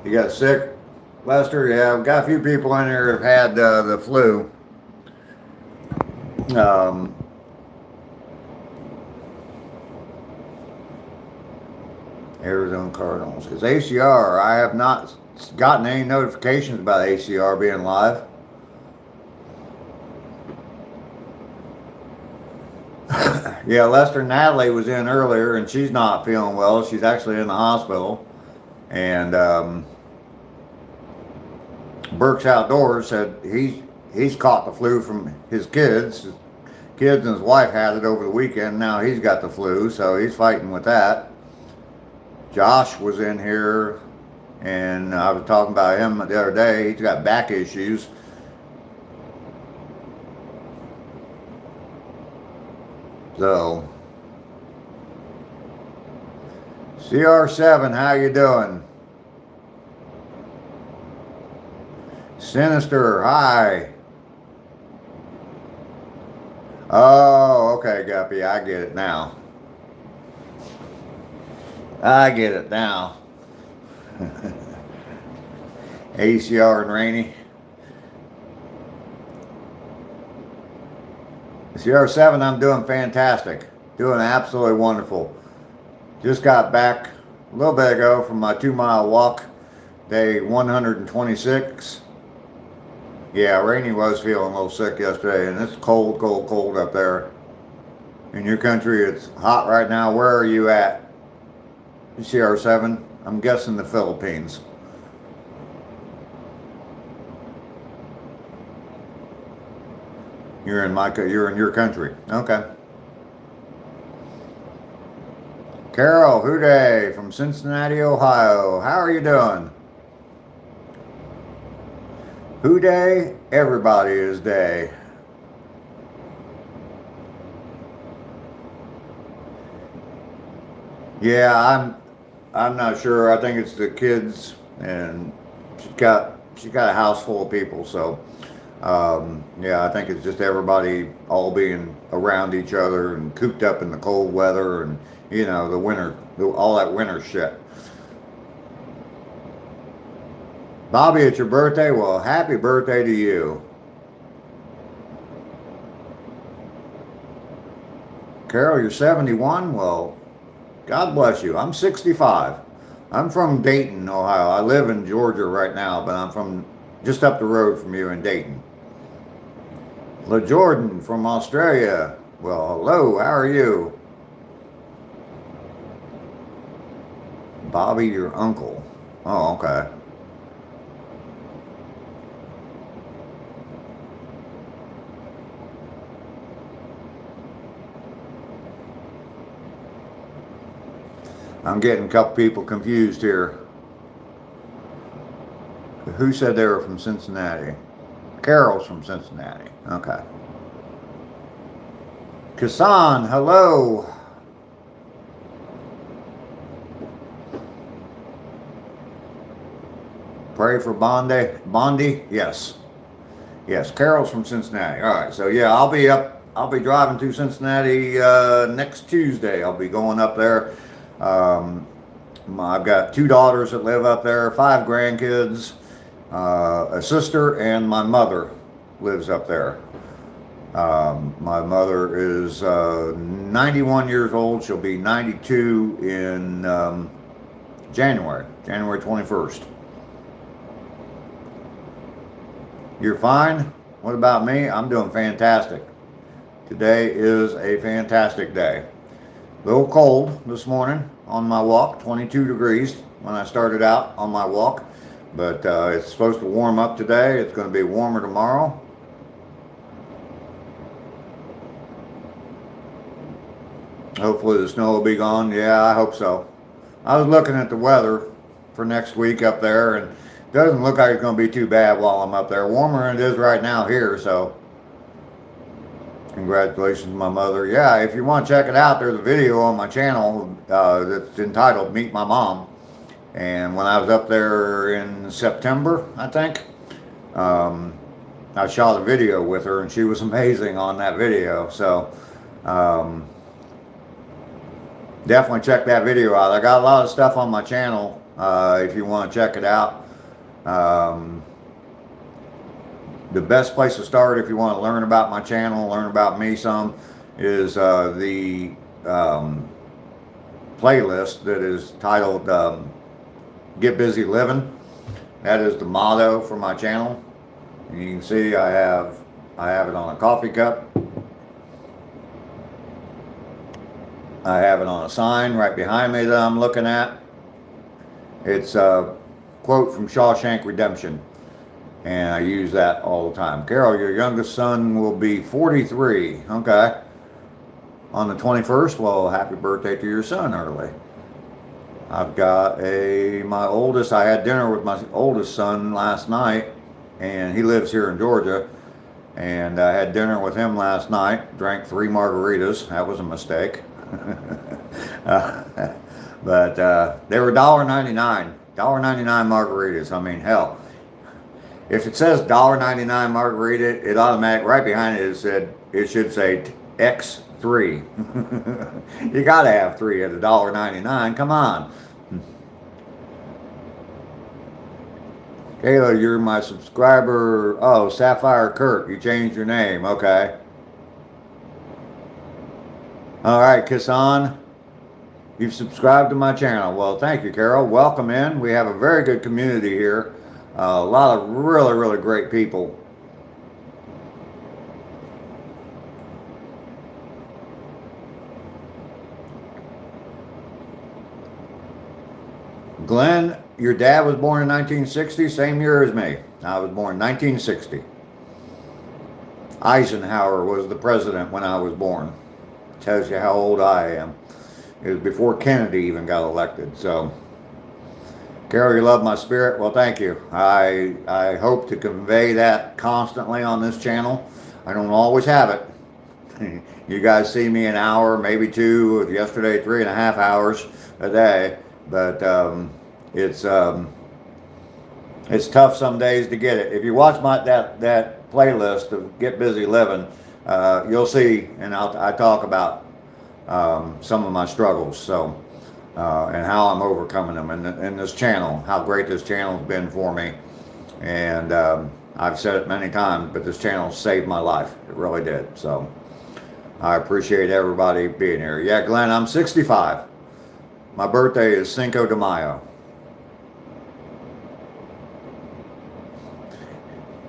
You got sick, Lester? Yeah, we've got a few people in here who've had the flu. Arizona Cardinals. Because ACR, I have not gotten any notifications about ACR being live. Yeah, Lester, Natalie was in earlier, and she's not feeling well. She's actually in the hospital. And Burke's Outdoors said he's caught the flu from his kids. His kids and his wife had it over the weekend. Now he's got the flu, so he's fighting with that. Josh was in here, and I was talking about him the other day. He's got back issues. So, CR7, how you doing? Sinister, hi. Oh, okay, Guppy, I get it now. I get it now. ACR and Rainy. CR7, I'm doing fantastic. Doing absolutely wonderful. Just got back a little bit ago from my 2-mile walk, day 126. Yeah, Rainy was feeling a little sick yesterday, and it's cold, cold, cold up there. In your country, it's hot right now. Where are you at? CR7? I'm guessing the Philippines. You're in your country. Okay. Carol Houday from Cincinnati, Ohio. How are you doing? Houday, everybody is day. Yeah, I'm not sure. I think it's the kids, and she's got a house full of people, so yeah, I think it's just everybody all being around each other and cooped up in the cold weather, and you know, the winter, all that winter shit. Bobby, it's your birthday? Well, happy birthday to you. Carol, you're 71? Well, God bless you. I'm 65. I'm from Dayton, Ohio. I live in Georgia right now, but I'm from just up the road from you in Dayton. LaJordan from Australia. Well, hello. How are you? Bobby, your uncle. Oh, okay. I'm getting a couple people confused here. Who said they were from Cincinnati? Carol's from Cincinnati. Okay. Kassan, hello. Pray for Bondi. Bondi? Yes. Yes, Carol's from Cincinnati. All right, so yeah, I'll be driving to Cincinnati next Tuesday. I'll be going up there. I've got 2 daughters that live up there, 5 grandkids, a sister, and my mother lives up there. My mother is 91 years old. She'll be 92 in January 21st. You're fine? What about me? I'm doing fantastic. Today is a fantastic day. A little cold this morning on my walk, 22 degrees when I started out on my walk, but it's supposed to warm up today. It's going to be warmer tomorrow. Hopefully the snow will be gone. Yeah, I hope so. I was looking at the weather for next week up there, and it doesn't look like it's going to be too bad while I'm up there. Warmer than it is right now here, so congratulations to my mother. Yeah, if you want to check it out, there's a video on my channel that's entitled Meet My Mom. And when I was up there in September, I think, I shot a video with her, and she was amazing on that video. So um, definitely check that video out. I got a lot of stuff on my channel if you want to check it out. Um, the best place to start if you want to learn about my channel, learn about me some, is the playlist that is titled Get Busy Living. That is the motto for my channel. And you can see I have it on a coffee cup. I have it on a sign right behind me that I'm looking at. It's a quote from Shawshank Redemption, and I use that all the time. Carol, your youngest son will be 43. Okay. On the 21st, well, happy birthday to your son early. I've got my oldest, I had dinner with my oldest son last night, and he lives here in Georgia, and I had dinner with him last night, drank 3 margaritas. That was a mistake. But they were $1.99. $1.99 margaritas. I mean, hell, if it says $1.99 margarita, it automatic right behind it should say X3. You gotta have 3 at $1.99. Come on. Kayla, you're my subscriber. Oh, Sapphire Kirk, you changed your name. Okay. All right, Kisan, you've subscribed to my channel. Well, thank you, Carol. Welcome in. We have a very good community here. A lot of really, really great people. Glenn, your dad was born in 1960, same year as me. I was born in 1960. Eisenhower was the president when I was born. Tells you how old I am. It was before Kennedy even got elected. So, Carol, you love my spirit. Well, thank you. I hope to convey that constantly on this channel. I don't always have it. You guys see me an hour, maybe 2. Yesterday, 3.5 hours a day. But it's tough some days to get it. If you watch that playlist of Get Busy Living, you'll see, and I talk about some of my struggles, so and how I'm overcoming them in this channel, how great this channel's been for me. And I've said it many times, but this channel saved my life. It really did. So I appreciate everybody being here. Yeah, Glenn, I'm 65. My birthday is Cinco de Mayo.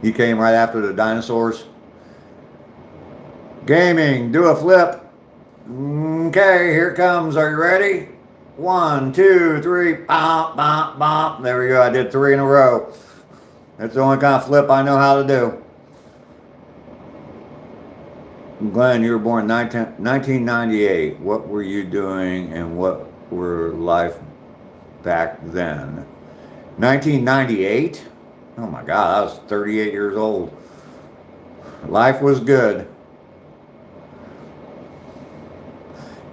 He came right after the dinosaurs. Gaming, do a flip. Okay, here it comes. Are you ready? 1, 2, 3. Bop, bop, bop. There we go. I did 3 in a row. That's the only kind of flip I know how to do. Glenn, you were born in 1998. What were you doing and what were life back then? 1998? Oh my God, I was 38 years old. Life was good.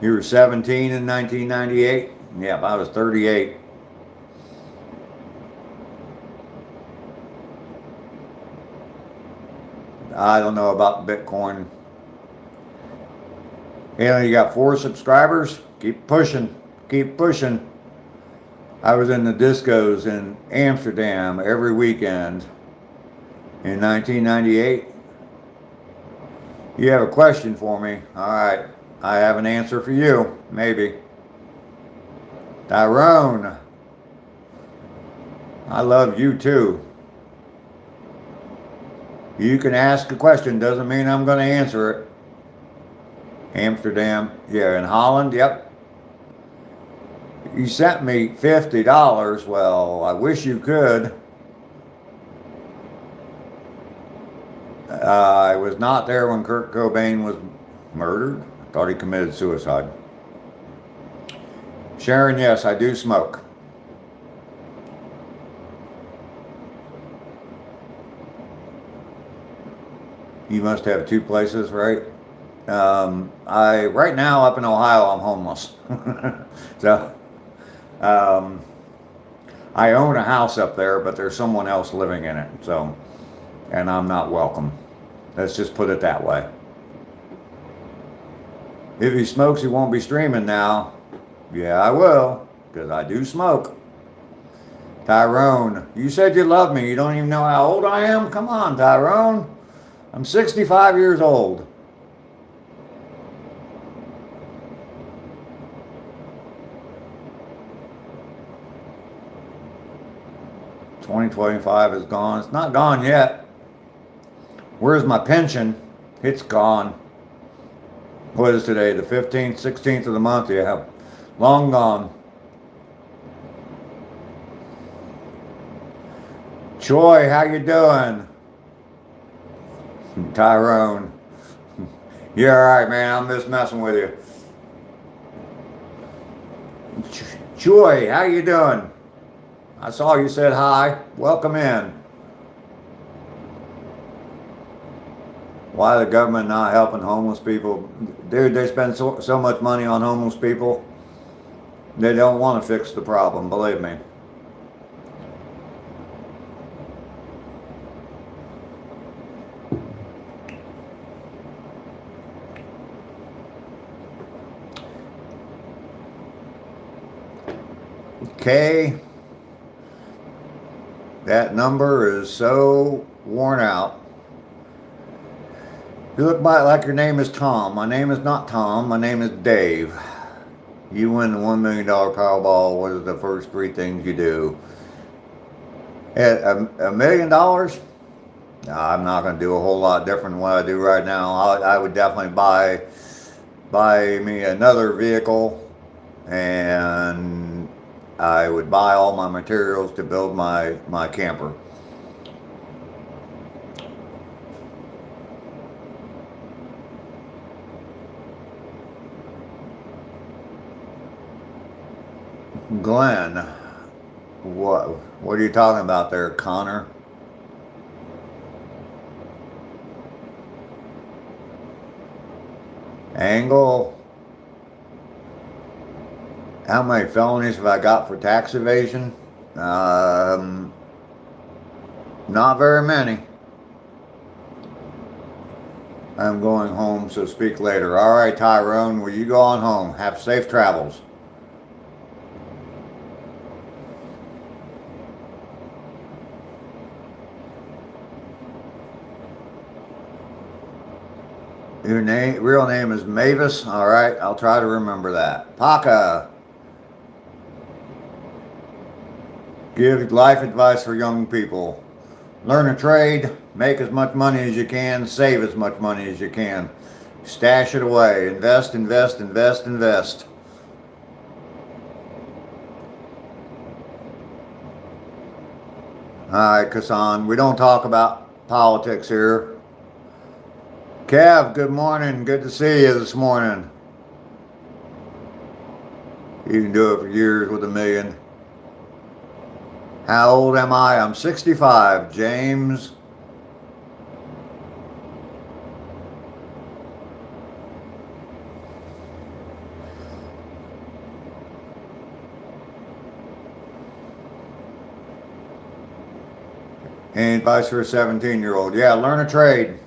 You were 17 in 1998? Yep, I was 38. I don't know about Bitcoin. You got 4 subscribers? Keep pushing. Keep pushing. I was in the discos in Amsterdam every weekend in 1998. You have a question for me? All right. I have an answer for you. Maybe. Tyrone. I love you too. You can ask a question. Doesn't mean I'm going to answer it. Amsterdam. Yeah, in Holland. Yep. You sent me $50. Well, I wish you could. I was not there when Kurt Cobain was murdered. I thought he committed suicide. Sharon, yes, I do smoke. You must have 2 places, right? Right now up in Ohio, I'm homeless. So, I own a house up there, but there's someone else living in it. So, and I'm not welcome. Let's just put it that way. If he smokes, he won't be streaming now. Yeah, I will, because I do smoke. Tyrone, you said you love me. You don't even know how old I am? Come on, Tyrone. I'm 65 years old. $20.25 is gone. It's not gone yet. Where's my pension? It's gone. What is today? The 15th, 16th of the month? Yeah, long gone. Troy, how you doing? Tyrone. You're alright, man. I'm just messing with you. Troy, how you doing? I saw you said hi. Welcome in. Why the government not helping homeless people? Dude, they spend so much money on homeless people. They don't want to fix the problem, believe me. Okay. That number is so worn out. You look like your name is Tom. My name is not Tom. My name is Dave. You win the $1 million Powerball. What are the first three things you do? At $1 million? I'm not going to do a whole lot different than what I do right now. I would definitely buy me another vehicle, and I would buy all my materials to build my camper. Glenn, what are you talking about there, Connor? Angle. How many felonies have I got for tax evasion? Not very many. I'm going home, so speak later. All right, Tyrone, will you go on home? Have safe travels. Your real name is Mavis? All right, I'll try to remember that. Paka. Give life advice for young people. Learn a trade, make as much money as you can, save as much money as you can. Stash it away. Invest, invest, invest, invest. All right, Kasan, we don't talk about politics here. Kev, good morning. Good to see you this morning. You can do it for years with $1 million. How old am I? I'm 65. James. Any advice for a 17-year-old? Yeah, learn a trade.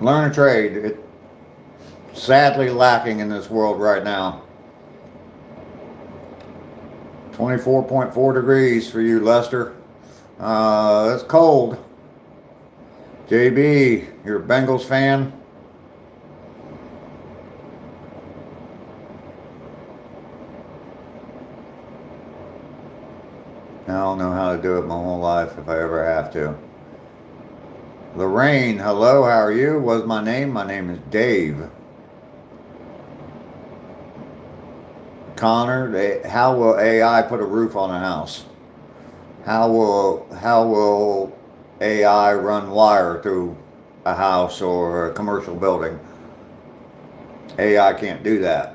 Learn a trade. It's sadly lacking in this world right now. 24.4 degrees for you, Lester. It's cold. JB, you're a Bengals fan? I don't know how to do it my whole life if I ever have to. Lorraine, hello, how are you? What's my name? My name is Dave. Connor, how will AI put a roof on a house? How will AI run wire through a house or a commercial building? AI can't do that.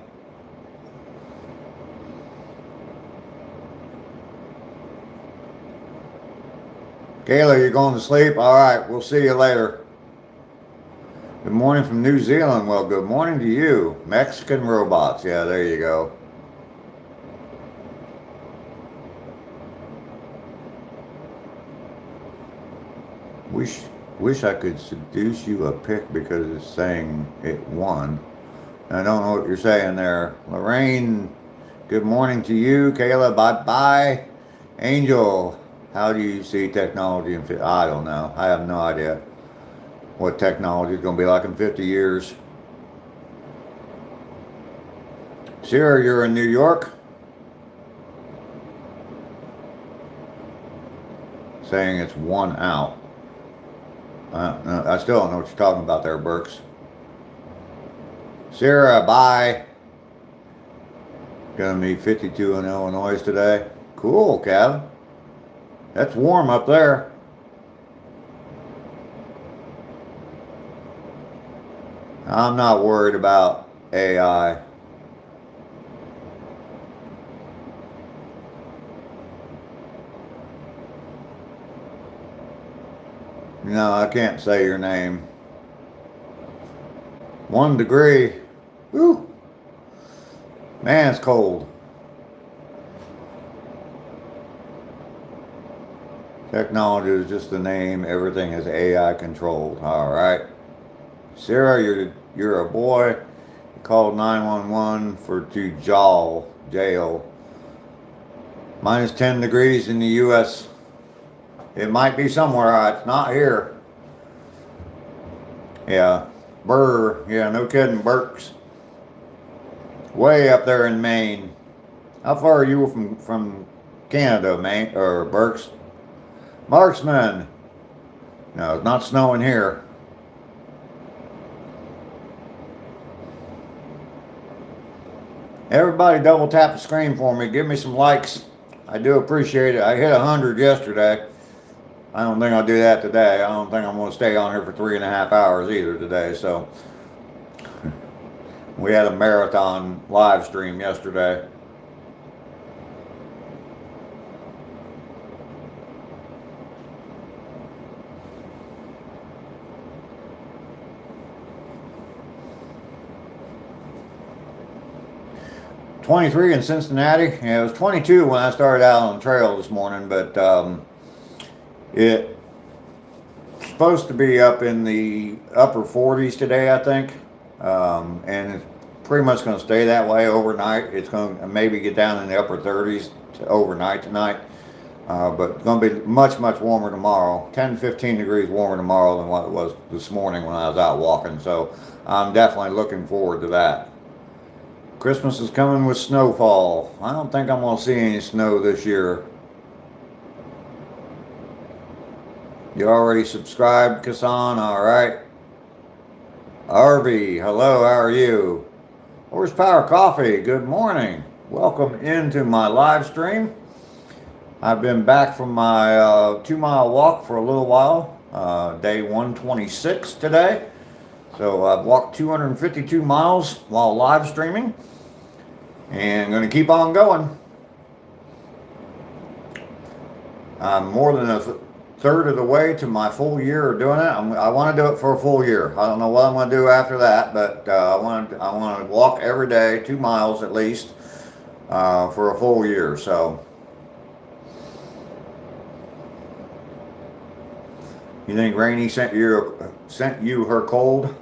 Kayla, you're going to sleep? All right, we'll see you later. Good morning from New Zealand. Well, good morning to you. Mexican robots. Yeah, there you go. Wish I could seduce you a pic because it's saying it won. I don't know what you're saying there. Lorraine, good morning to you. Kayla, bye-bye. Angel, how do you see technology in I don't know. I have no idea what technology is going to be like in 50 years. Sarah, you're in New York? Saying it's 1 out. I still don't know what you're talking about there, Burks. Sarah, bye. Gonna be 52 in Illinois today. Cool, Kevin. That's warm up there. I'm not worried about AI. No, I can't say your name. 1 degree. Woo. Man, it's cold. Technology is just the name. Everything is AI controlled. All right. Sarah, you're a boy. You called 911 to jail. Minus 10 degrees in the U.S. It might be somewhere. It's not here. Yeah. Burr. Yeah, no kidding. Burks. Way up there in Maine. How far are you from Canada, Maine, or Burks? Marksman. No, it's not snowing here. Everybody double tap the screen for me. Give me some likes. I do appreciate it. I hit 100 yesterday. I don't think I'll do that today. I don't think I'm going to stay on here for 3.5 hours either today. So we had a marathon live stream yesterday. .23 in Cincinnati. Yeah, it was 22 when I started out on the trail this morning, but it's supposed to be up in the upper 40s today, I think, and it's pretty much going to stay that way overnight. It's going to maybe get down in the upper 30s overnight tonight, but it's going to be much, much warmer tomorrow. 10, 15 degrees warmer tomorrow than what it was this morning when I was out walking, so I'm definitely looking forward to that. Christmas is coming with snowfall. I don't think I'm going to see any snow this year. You already subscribed, Kassan? All right. RV, hello, how are you? Horsepower Coffee, good morning. Welcome into my live stream. I've been back from my 2-mile walk for a little while. Day 126 today. So I've walked 252 miles while live streaming. And going to keep on going. I'm more than a third of the way to my full year of doing it. I want to do it for a full year. I don't know what I'm going to do after that, but I want to walk every day, 2 miles at least, for a full year. So, you think Rainey sent you her cold?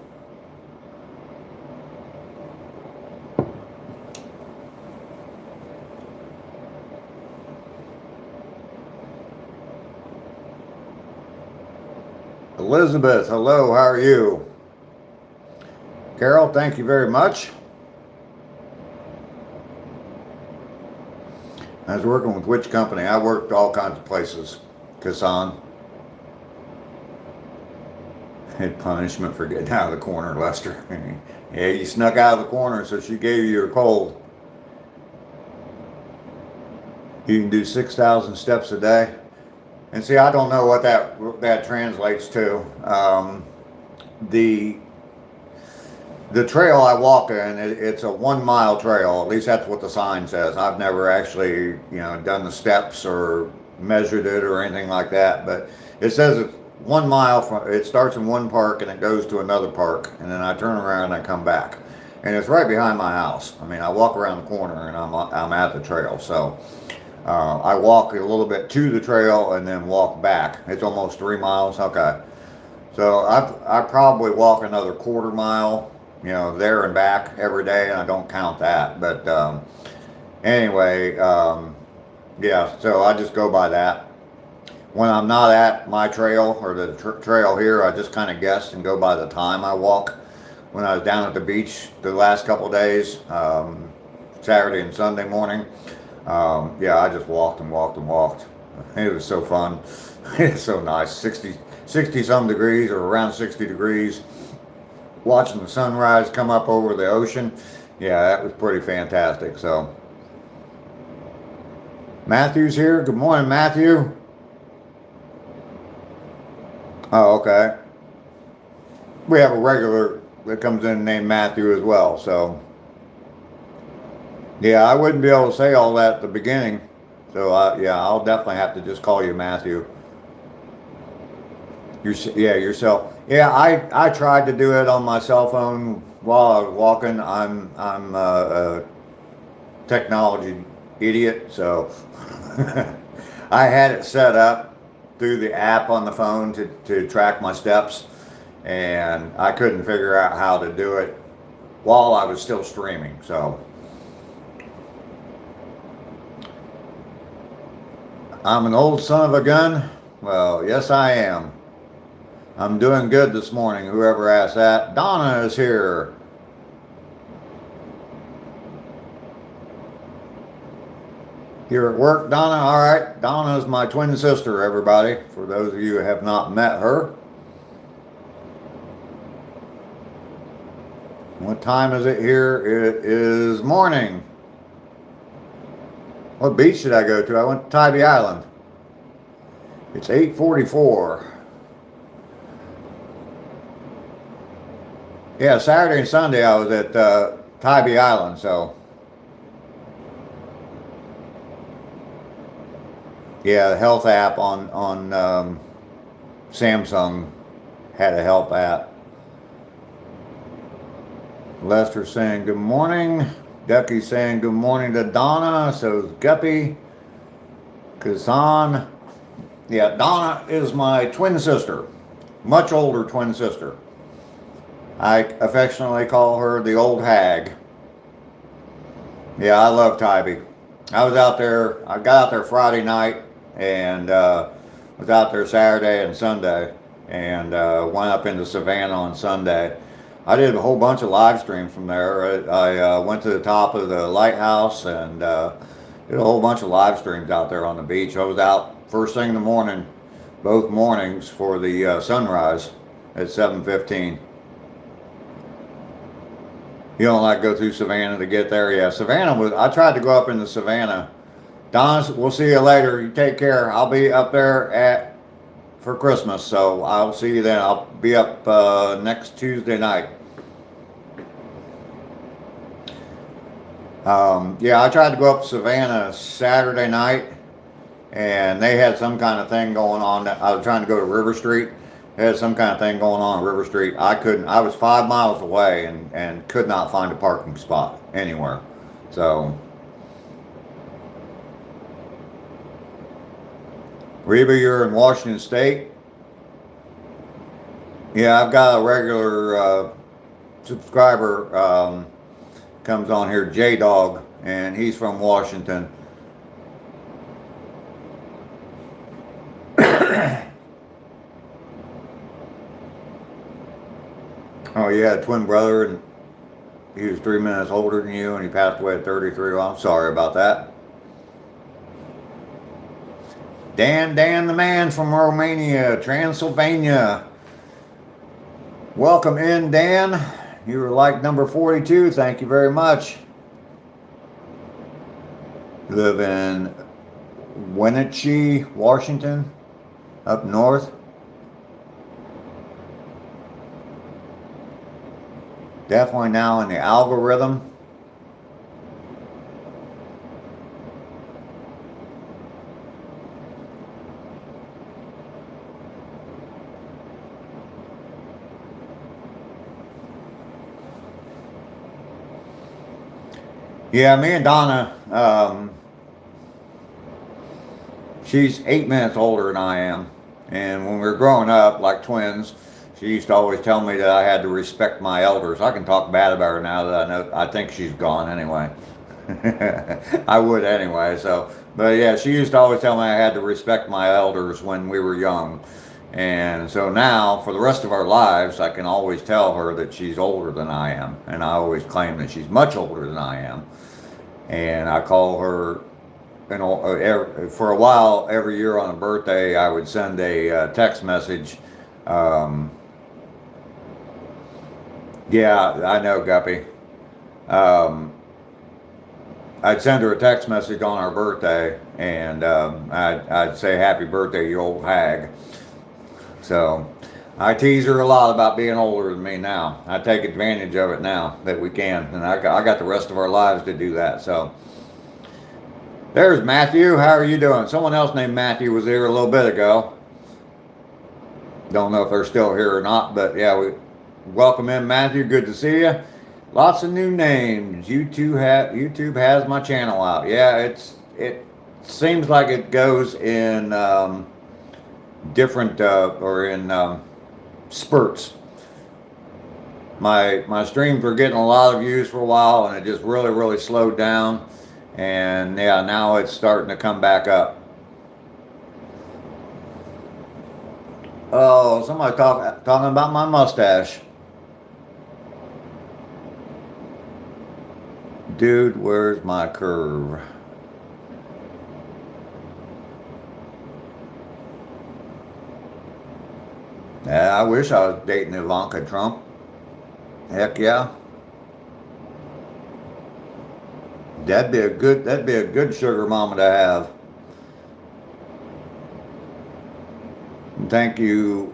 Elizabeth, hello, how are you? Carol, thank you very much. I was working with which company? I worked all kinds of places. Kassan. Had punishment for getting out of the corner, Lester. Yeah, you snuck out of the corner, so she gave you your cold. You can do 6,000 steps a day. And see, I don't know what that translates to. The trail I walk in, it's a 1-mile trail. At least that's what the sign says. I've never actually, done the steps or measured it or anything like that. But it says it's 1 mile. It starts in one park and it goes to another park, and then I turn around and I come back, and it's right behind my house. I mean, I walk around the corner and I'm at the trail. So. I walk a little bit to the trail and then walk back. It's almost 3 miles. Okay. So I probably walk another quarter mile, there and back every day, and I don't count that. But anyway, yeah, so I just go by that. When I'm not at my trail or the trail here, I just kind of guess and go by the time I walk. When I was down at the beach the last couple of days, Saturday and Sunday morning, yeah, I just walked and walked and walked. It was so fun. It's so nice. 60 some degrees or around 60 degrees. Watching the sunrise come up over the ocean. Yeah, that was pretty fantastic. So, Matthew's here. Good morning, Matthew. Oh, okay. We have a regular that comes in named Matthew as well. So, yeah, I wouldn't be able to say all that at the beginning. So, yeah, I'll definitely have to just call you Matthew. Yourself. Yeah, I tried to do it on my cell phone while I was walking. I'm a technology idiot, so I had it set up through the app on the phone to track my steps, and I couldn't figure out how to do it while I was still streaming. So I'm an old son of a gun. Well, yes, I am. I'm doing good this morning, whoever asked that. Donna is here. You're at work, Donna? All right. Donna is my twin sister, everybody, for those of you who have not met her. What time is it here? It is morning. What beach did I go to? I went to Tybee Island. It's 8:44. Yeah, Saturday and Sunday I was at Tybee Island, so. Yeah, the health app on Samsung had a help app. Lester saying good morning. Ducky saying good morning to Donna. So is Guppy. Kazan. Yeah, Donna is my twin sister. Much older twin sister. I affectionately call her the old hag. Yeah, I love Tybee. I was out there, I got out there Friday night and was out there Saturday and Sunday and went up into Savannah on Sunday. I did a whole bunch of live streams from there. I went to the top of the lighthouse and did a whole bunch of live streams out there on the beach. I was out first thing in the morning, both mornings for the sunrise at 7:15. You don't like go through Savannah to get there? Yeah, Savannah was, I tried to go up into Savannah. Don, we'll see you later. You take care. I'll be up there for Christmas, so I'll see you then. I'll be up next Tuesday night. Yeah, I tried to go up to Savannah Saturday night, and they had some kind of thing going on. I was trying to go to River Street. They had some kind of thing going on at River Street. I couldn't. I was 5 miles away and could not find a parking spot anywhere. So, Reba, you're in Washington State. Yeah, I've got a regular subscriber comes on here, J Dog, and he's from Washington. Oh, you had a twin brother, and he was 3 minutes older than you, and he passed away at 33. Well, I'm sorry about that. Dan the man from Romania, Transylvania. Welcome in, Dan. You were like number 42. Thank you very much. You live in Wenatchee, Washington, up north. Definitely now in the algorithm. Yeah, me and Donna, She's 8 minutes older than I am. And when we were growing up, like twins, she used to always tell me that I had to respect my elders. I can talk bad about her now that I know, I think she's gone anyway. I would anyway, so. But yeah, she used to always tell me I had to respect my elders when we were young. And so now, for the rest of our lives, I can always tell her that she's older than I am. And I always claim that she's much older than I am. And I call her, you know, for a while, every year on a birthday, I would send a text message. Yeah, I know, Guppy. Um, I'd send her a text message on our birthday, and I'd say happy birthday, you old hag. So I tease her a lot about being older than me now. I take advantage of it now that we can, and I got the rest of our lives to do that. So there's Matthew. How are you doing? Someone else named Matthew was here a little bit ago. Don't know if they're still here or not, but yeah, we welcome in Matthew. Good to see you. Lots of new names. YouTube has my channel out. Yeah, it seems like it goes in different or in spurts. My streams were getting a lot of views for a while, and it just really slowed down. And yeah, now it's starting to come back up. Oh, somebody talking about my mustache. Dude, where's my curve? Yeah, I wish I was dating Ivanka Trump. Heck yeah. That'd be a good sugar mama to have. Thank you,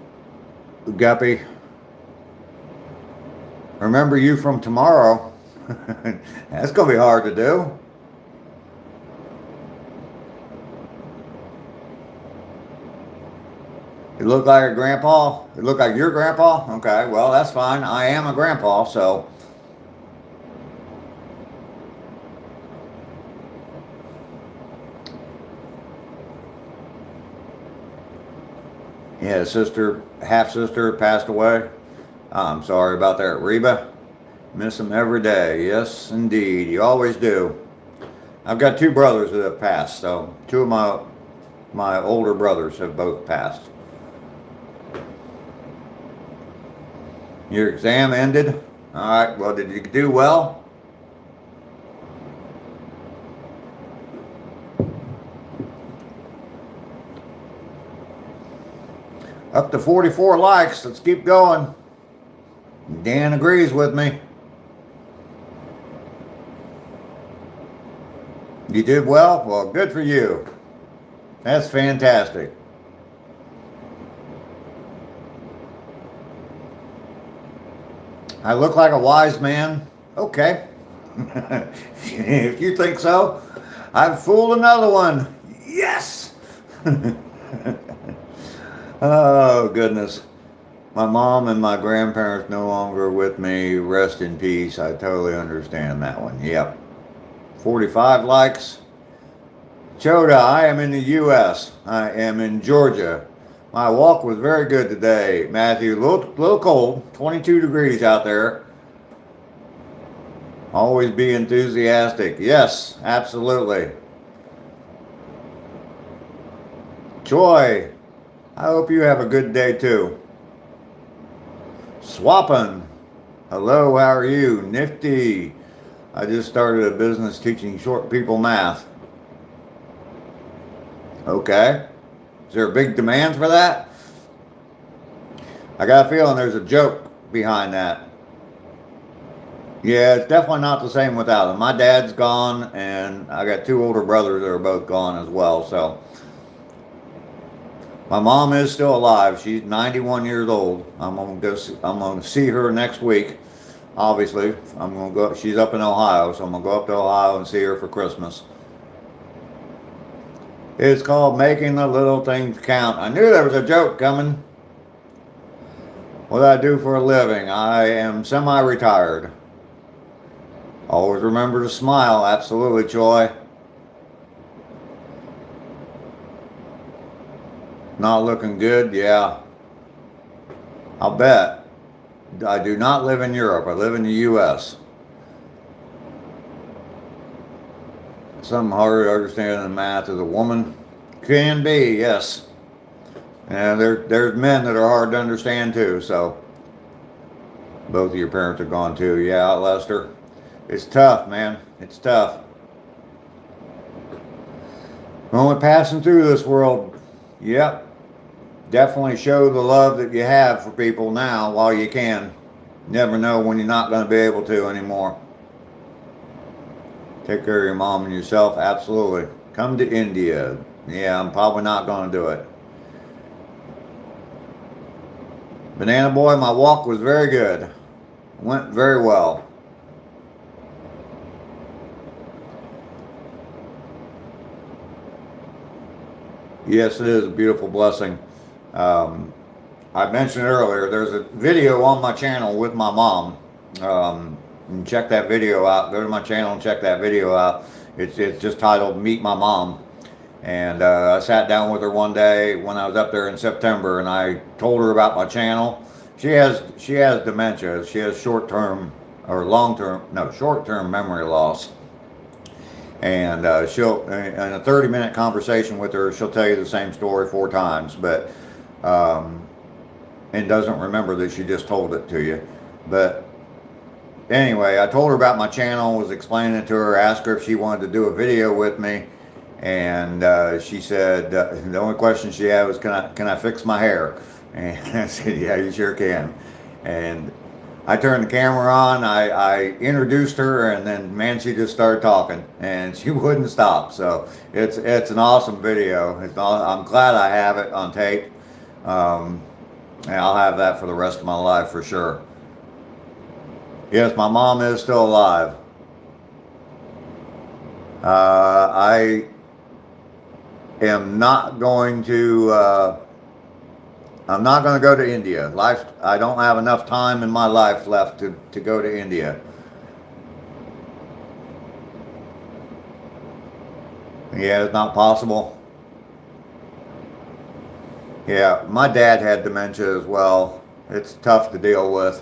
Guppy. Remember you from tomorrow. That's gonna be hard to do. You look like a grandpa? You look like your grandpa? Okay, well, that's fine. I am a grandpa, so. Yeah, half sister passed away. I'm sorry about that, Reba. Miss them every day. Yes, indeed. You always do. I've got two brothers that have passed, so two of my older brothers have both passed. Your exam ended? All right, well, did you do well? Up to 44 likes. Let's keep going. Dan agrees with me. You did well? Well, good for you. That's fantastic. I look like a wise man? Okay. If you think so, I've fooled another one. Yes! Oh, goodness. My mom and my grandparents no longer with me. Rest in peace. I totally understand that one. Yep. 45 likes. Choda, I am in the U.S. I am in Georgia. My walk was very good today. Matthew, a little cold. 22 degrees out there. Always be enthusiastic. Yes, absolutely. Joy, I hope you have a good day too. Swappin', hello, how are you? Nifty, I just started a business teaching short people math. Okay, is there a big demand for that? I got a feeling there's a joke behind that. Yeah, it's definitely not the same without him. My dad's gone, and I got two older brothers that are both gone as well, so. My mom is still alive. She's 91 years old. I'm gonna see her next week. Obviously, I'm gonna go. She's up in Ohio, so I'm gonna go up to Ohio and see her for Christmas. It's called Making the Little Things Count. I knew there was a joke coming. What do I do for a living? I am semi-retired. Always remember to smile. Absolutely, Troy. Not looking good, yeah. I'll bet. I do not live in Europe. I live in the U.S. Something harder to understand than math as a woman. Can be, yes. And there's men that are hard to understand too, so. Both of your parents are gone too. Yeah, Lester. It's tough, man. It's tough. Only passing through this world. Yep. Definitely show the love that you have for people now while you can. Never know when you're not going to be able to anymore. Take care of your mom and yourself. Absolutely. Come to India. Yeah, I'm probably not going to do it. Banana Boy, my walk was very good. Went very well. Yes, it is a beautiful blessing. I mentioned earlier, there's a video on my channel with my mom. And check that video out. Go to my channel and check that video out. It's just titled Meet My Mom. And I sat down with her one day when I was up there in September, and I told her about my channel. She has dementia. She has short-term memory loss. And she'll, in a 30-minute conversation with her, she'll tell you the same story 4 times, but and doesn't remember that she just told it to you. But anyway, I told her about my channel, was explaining it to her, asked her if she wanted to do a video with me, and she said the only question she had was, can I fix my hair? And I said, yeah, you sure can. And I turned the camera on, I introduced her, and then, man, she just started talking, and she wouldn't stop. So it's an awesome video. I'm glad I have it on tape. And I'll have that for the rest of my life for sure. Yes, my mom is still alive. I am not going to... I'm not going to go to India. I don't have enough time in my life left to go to India. Yeah, it's not possible. Yeah, my dad had dementia as well. It's tough to deal with.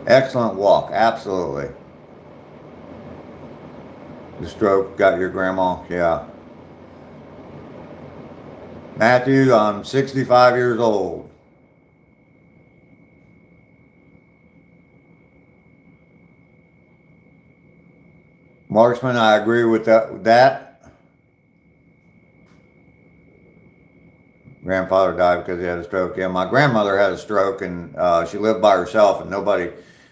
Excellent walk, absolutely. The stroke got your grandma, yeah. Matthew, I'm 65 years old. Marksman, I agree with that. Grandfather died because he had a stroke. Yeah, my grandmother had a stroke, and she lived by herself, and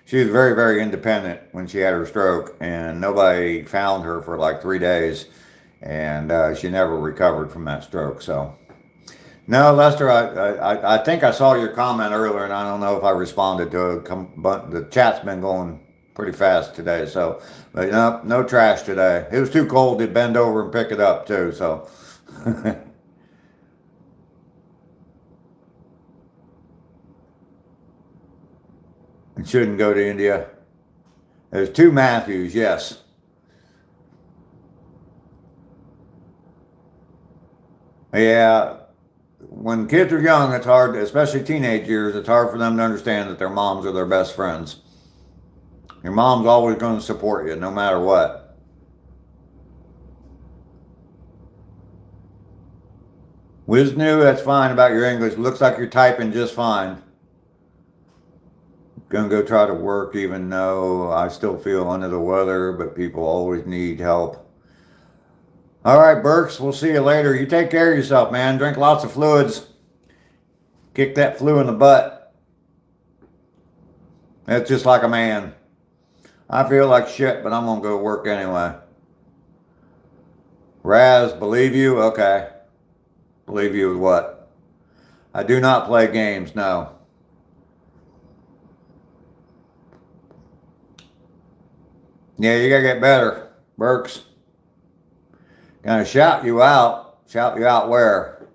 she was very, very independent when she had her stroke, and nobody found her for like 3 days, and she never recovered from that stroke, so. No, Lester, I think I saw your comment earlier, and I don't know if I responded to it, but the chat's been going pretty fast today, so, but no trash today. It was too cold to bend over and pick it up, too, so. It shouldn't go to India. There's 2 Matthews, yes. Yeah. When kids are young, it's hard, especially teenage years, it's hard for them to understand that their moms are their best friends. Your mom's always going to support you, no matter what. Wisnu, that's fine about your English. Looks like you're typing just fine. Gonna go try to work even though I still feel under the weather, but people always need help. All right, Burks, we'll see you later. You take care of yourself, man. Drink lots of fluids. Kick that flu in the butt. That's just like a man. I feel like shit, but I'm going to go to work anyway. Raz, believe you? Okay. Believe you with what? I do not play games, no. Yeah, you got to get better, Burks. Gonna shout you out. Shout you out where?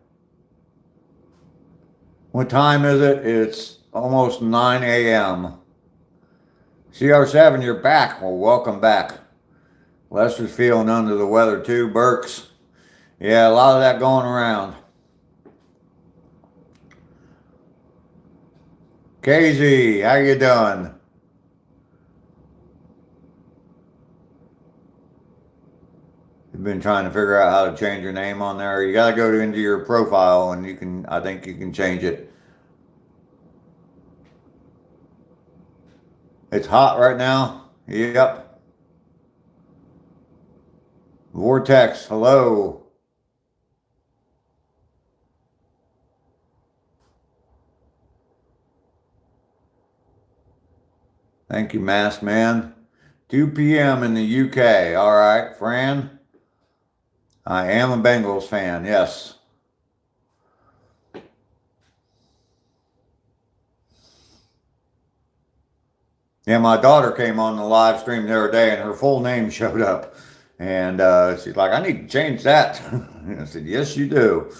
What time is it? It's almost 9 a.m. CR7, you're back. Well, welcome back. Lester's feeling under the weather too. Burks. Yeah, a lot of that going around. Casey, how you doing? You've been trying to figure out how to change your name on there. You got to go into your profile and I think you can change it. It's hot right now. Yep. Vortex, hello. Thank you, Masked Man. 2 p.m. in the UK. All right, Fran. I am a Bengals fan, yes. Yeah, my daughter came on the live stream the other day and her full name showed up. And she's like, I need to change that. I said, yes, you do.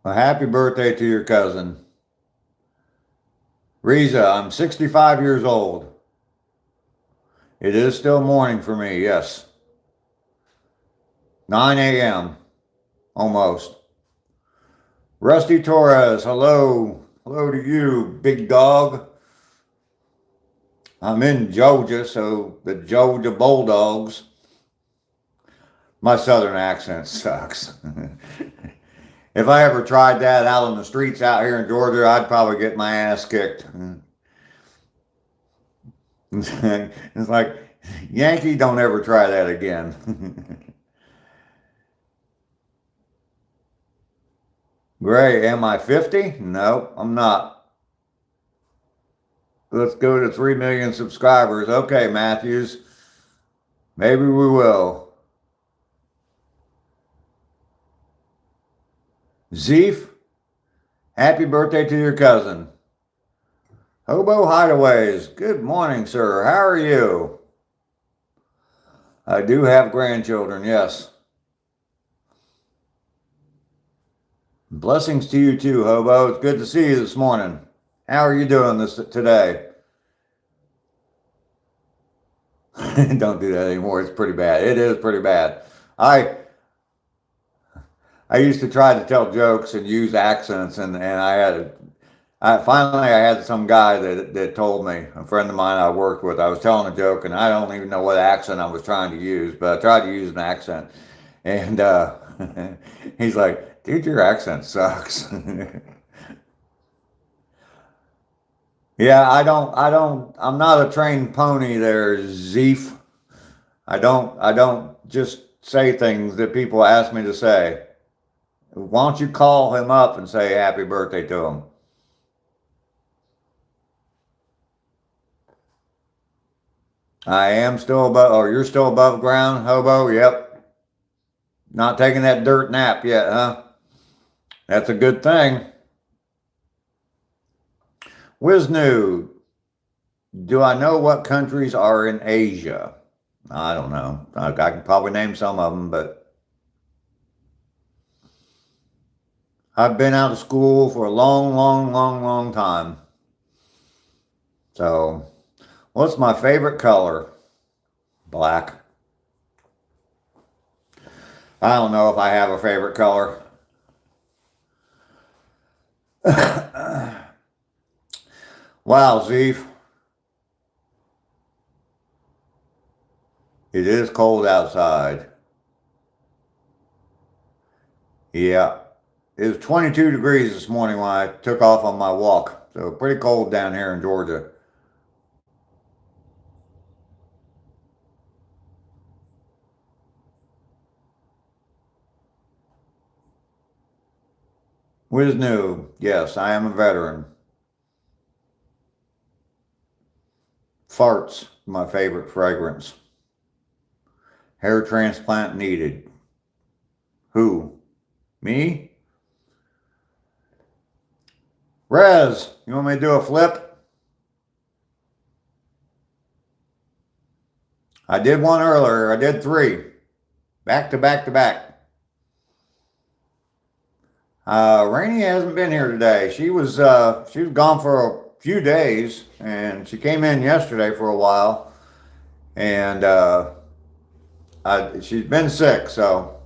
Well, happy birthday to your cousin. Riza, I'm 65 years old. It is still morning for me, yes. 9 a.m. almost. Rusty Torres, hello. Hello to you, big dog. I'm in Georgia, so the Georgia Bulldogs. My southern accent sucks. If I ever tried that out on the streets out here in Georgia, I'd probably get my ass kicked. It's like, Yankee, don't ever try that again. Gray, am I 50? No, I'm not. Let's go to 3 million subscribers. Okay, Matthews. Maybe we will. Zeef, happy birthday to your cousin. Hobo Hideaways, good morning, sir. How are you? I do have grandchildren, yes. Blessings to you too, Hobo. It's good to see you this morning. How are you doing today? Don't do that anymore. It's pretty bad. It is pretty bad. I used to try to tell jokes and use accents, and finally I had some guy that told me, a friend of mine I worked with, I was telling a joke and I don't even know what accent I was trying to use, but I tried to use an accent. And he's like, dude, your accent sucks. Yeah, I'm not a trained pony there, Zeef. I don't just say things that people ask me to say. Why don't you call him up and say happy birthday to him? I am still above, oh, you're still above ground, Hobo? Yep. Not taking that dirt nap yet, huh? That's a good thing. Wisnu, do I know what countries are in Asia? I don't know. I can probably name some of them, but I've been out of school for a long time. So, what's my favorite color? Black. I don't know if I have a favorite color. Wow, Zeef. It is cold outside. Yeah. It was 22 degrees this morning when I took off on my walk. So pretty cold down here in Georgia. Wisnu, yes, I am a veteran. Farts, my favorite fragrance. Hair transplant needed. Who? Me? Rez, you want me to do a flip? I did one earlier. I did 3. Back to back to back. Rainey hasn't been here today. She was gone for a few days, and she came in yesterday for a while. And she's been sick, so.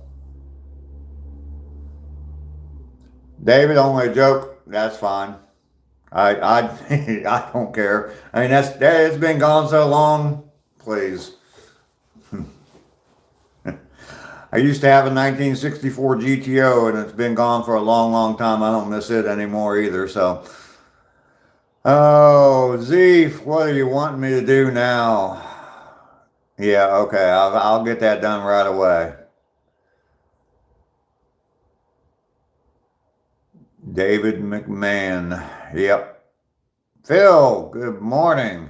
David, only a joke. That's fine. I I don't care. I mean, it's been gone so long. Please. I used to have a 1964 GTO, and it's been gone for a long, long time. I don't miss it anymore either. So, oh, Zeef, what are you wanting me to do now? Yeah, okay, I'll get that done right away. David McMahon. Yep. Phil, good morning.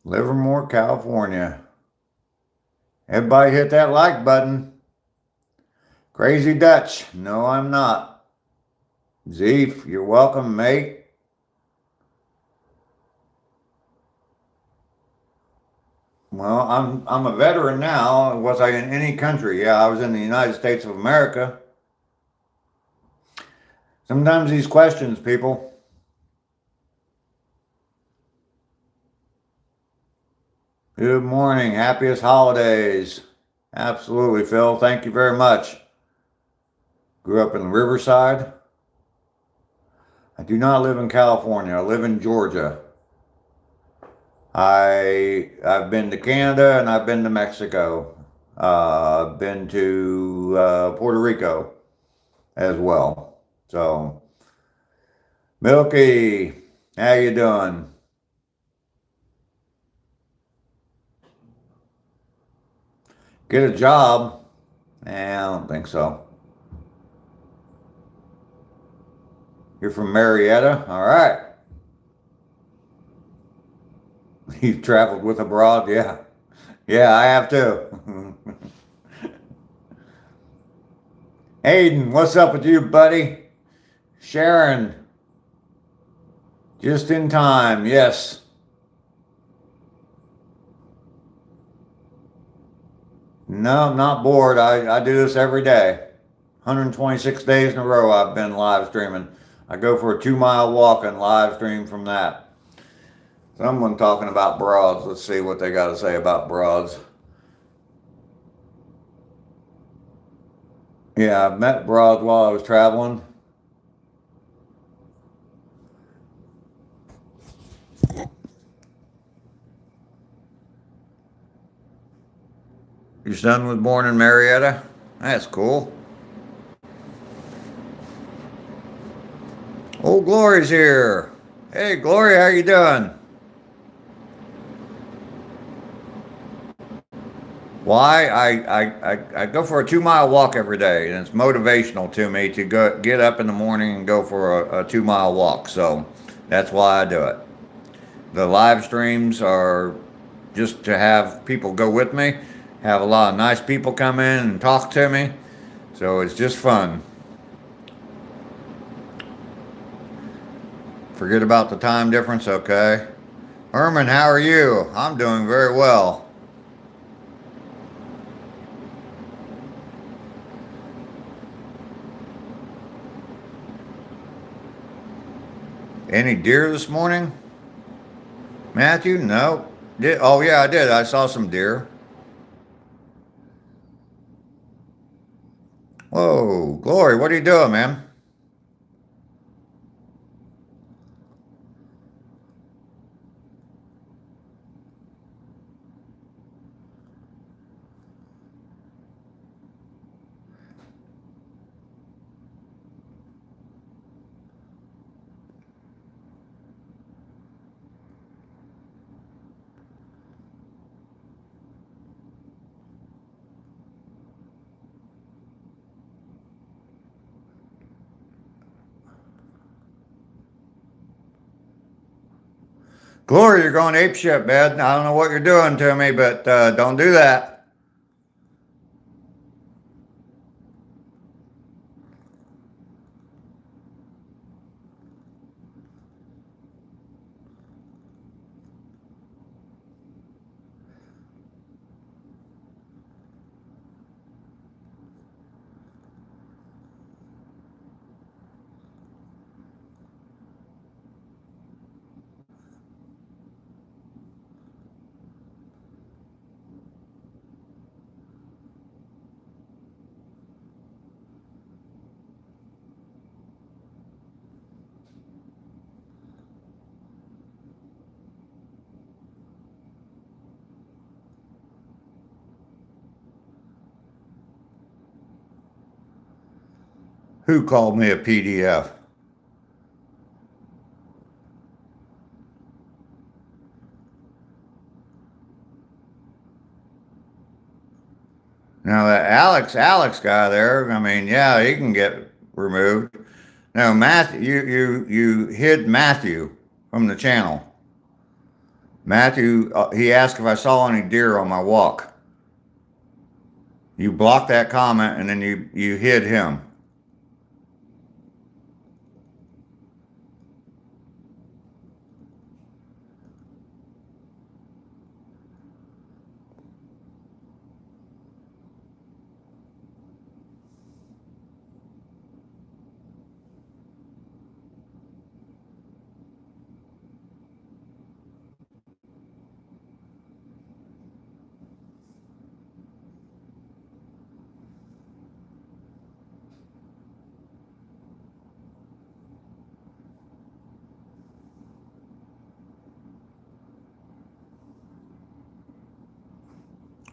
Livermore, California. Everybody hit that like button. Crazy Dutch. No, I'm not. Zeef, you're welcome, mate. Well, I'm a veteran now. Was I in any country? Yeah, I was in the United States of America. Sometimes these questions, people. Good morning. Happiest holidays. Absolutely, Phil. Thank you very much. Grew up in Riverside. I do not live in California. I live in Georgia. I've been to Canada and I've been to Mexico. I've been to Puerto Rico as well. So, Milky, how you doing? Get a job? I don't think so. You're from Marietta? All right. You've traveled with abroad? Yeah. Yeah, I have too. Aiden, what's up with you, buddy? Sharon, just in time. Yes. No, I'm not bored. I do this every day. 126 days in a row I've been live streaming. I go for a 2 mile walk and live stream from that. Someone talking about broads. Let's see what they got to say about broads. Yeah, I've met broads while I was traveling. Your son was born in Marietta? That's cool. Oh, Glory's here. Hey, Glory, how you doing? Why? I go for a 2 mile walk every day, and it's motivational to me to go get up in the morning and go for a 2 mile walk. So that's why I do it. The live streams are just to have people go with me, have a lot of nice people come in and talk to me. So it's just fun. Forget about the time difference, okay? Herman, how are you? I'm doing very well. Any deer this morning? Matthew? No. Oh, yeah, I did. I saw some deer. Whoa, Glory, what are you doing, man? Glory, you're going apeshit, man. I don't know what you're doing to me, but don't do that. Who called me a PDF? Now that Alex guy there, I mean, yeah, he can get removed. No, Matthew, you hid Matthew from the channel. Matthew, he asked if I saw any deer on my walk. You blocked that comment and then you hid him.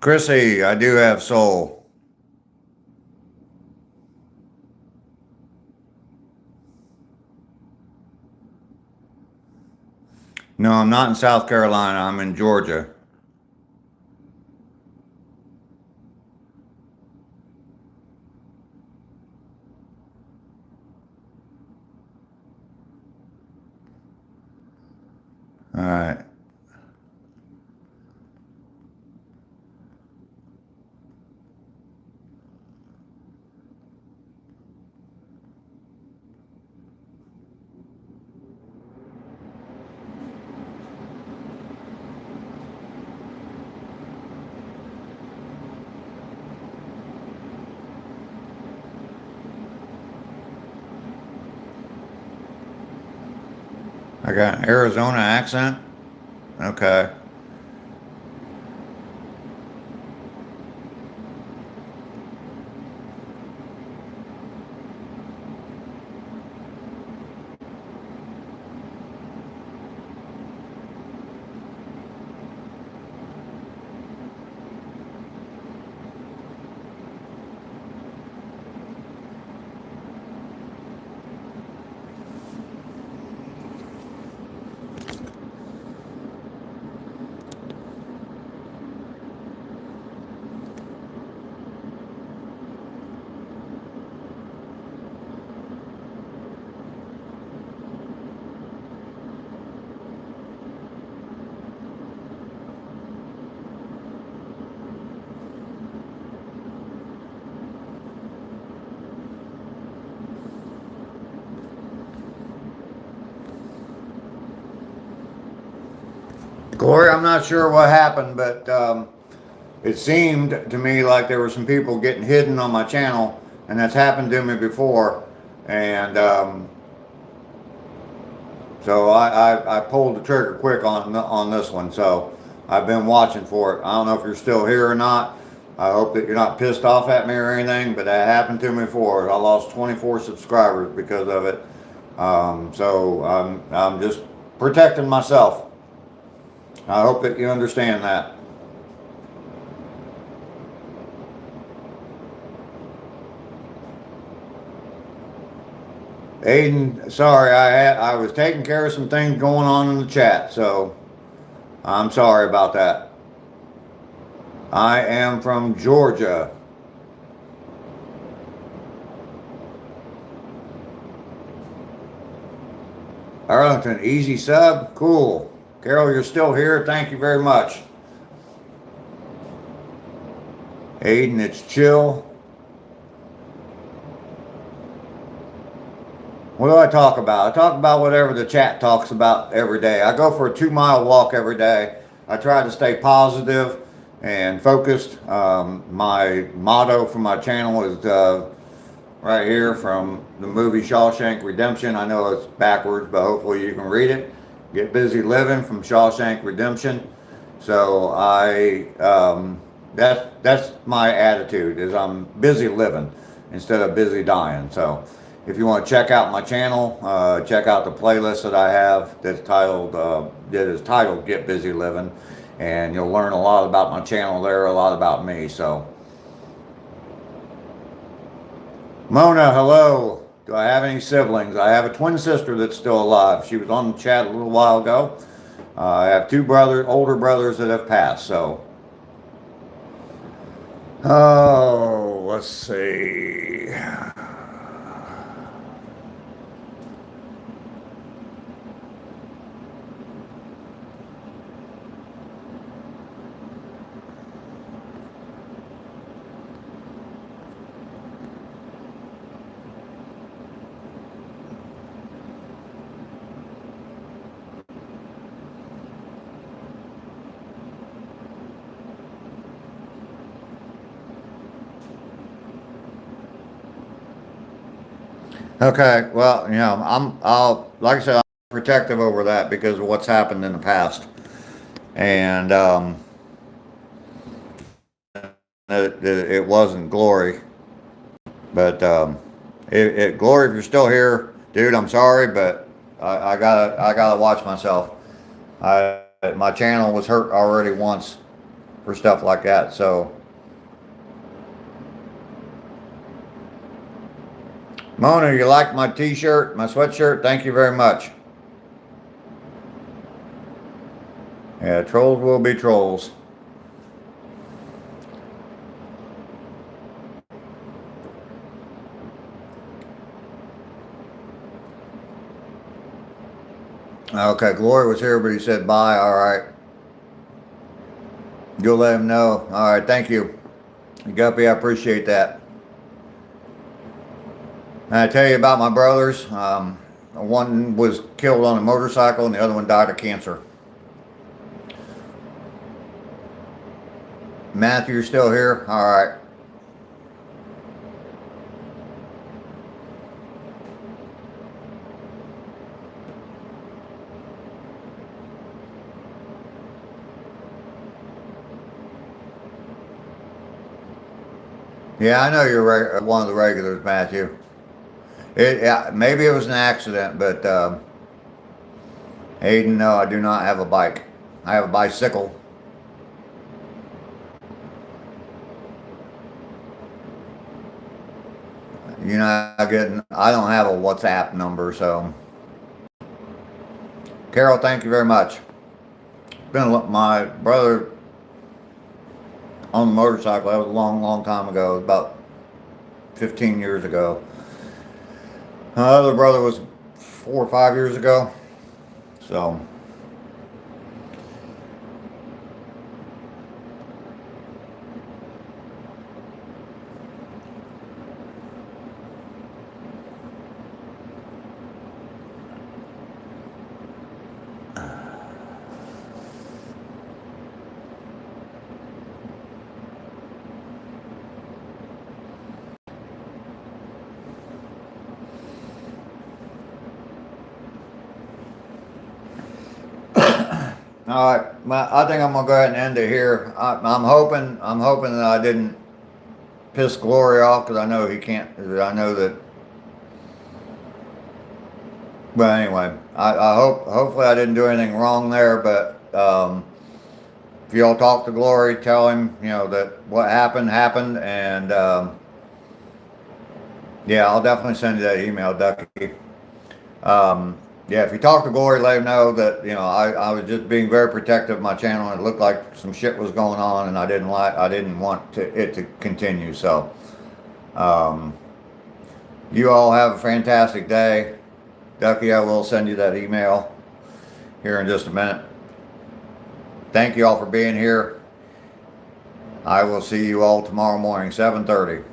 Chrissy, I do have soul. No, I'm not in South Carolina. I'm in Georgia. All right. I got an Arizona accent? Okay. Gloria, I'm not sure what happened, but it seemed to me like there were some people getting hidden on my channel, and that's happened to me before. And so I pulled the trigger quick on this one. So I've been watching for it. I don't know if you're still here or not. I hope that you're not pissed off at me or anything, but that happened to me before. I lost 24 subscribers because of it. So I'm just protecting myself. I hope that you understand that. Aiden, sorry, I was taking care of some things going on in the chat, so I'm sorry about that. I am from Georgia. Arlington, easy sub, cool. Carol, you're still here. Thank you very much. Aiden, it's chill. What do I talk about? I talk about whatever the chat talks about every day. I go for a 2-mile walk every day. I try to stay positive and focused. My motto for my channel is right here from the movie Shawshank Redemption. I know it's backwards, but hopefully you can read it. Get busy living from Shawshank Redemption. So that's my attitude, is I'm busy living instead of busy dying. So if you want to check out my channel, check out the playlist that I have that's titled Get Busy Living, and you'll learn a lot about my channel there, a lot about me. So Mona, hello. Do I have any siblings? I have a twin sister that's still alive. She was on the chat a little while ago. I have two older brothers that have passed, so. Oh, let's see. Okay, well, you know, like I said, I'm protective over that because of what's happened in the past. And, it wasn't Glory. But, Glory, if you're still here, dude, I'm sorry, but I gotta watch myself. My channel was hurt already once for stuff like that, so. Mona, you like my t-shirt, my sweatshirt? Thank you very much. Yeah, trolls will be trolls. Okay, Glory was here, but he said bye. All right. You'll let him know. All right, thank you. Guppy, I appreciate that. And I tell you about my brothers. One was killed on a motorcycle and the other one died of cancer. Matthew, you're still here? All right. Yeah, I know you're one of the regulars, Matthew. Maybe it was an accident, but Aiden, no, I do not have a bike. I have a bicycle. You're not getting, I don't have a WhatsApp number, so. Carol, thank you very much. My brother on the motorcycle, that was a long, long time ago, about 15 years ago. My other brother was 4 or 5 years ago, so. All right, I think I'm gonna go ahead and end it here. I'm hoping that I didn't piss Glory off because I know he can't. I know that. But anyway, hopefully I didn't do anything wrong there. But if y'all talk to Glory, tell him that what happened, and yeah, I'll definitely send you that email, Ducky. Yeah, if you talk to Glory, let him know that I was just being very protective of my channel, and it looked like some shit was going on, and I didn't want it to continue. So, you all have a fantastic day. Ducky, I will send you that email here in just a minute. Thank you all for being here. I will see you all tomorrow morning, 7:30.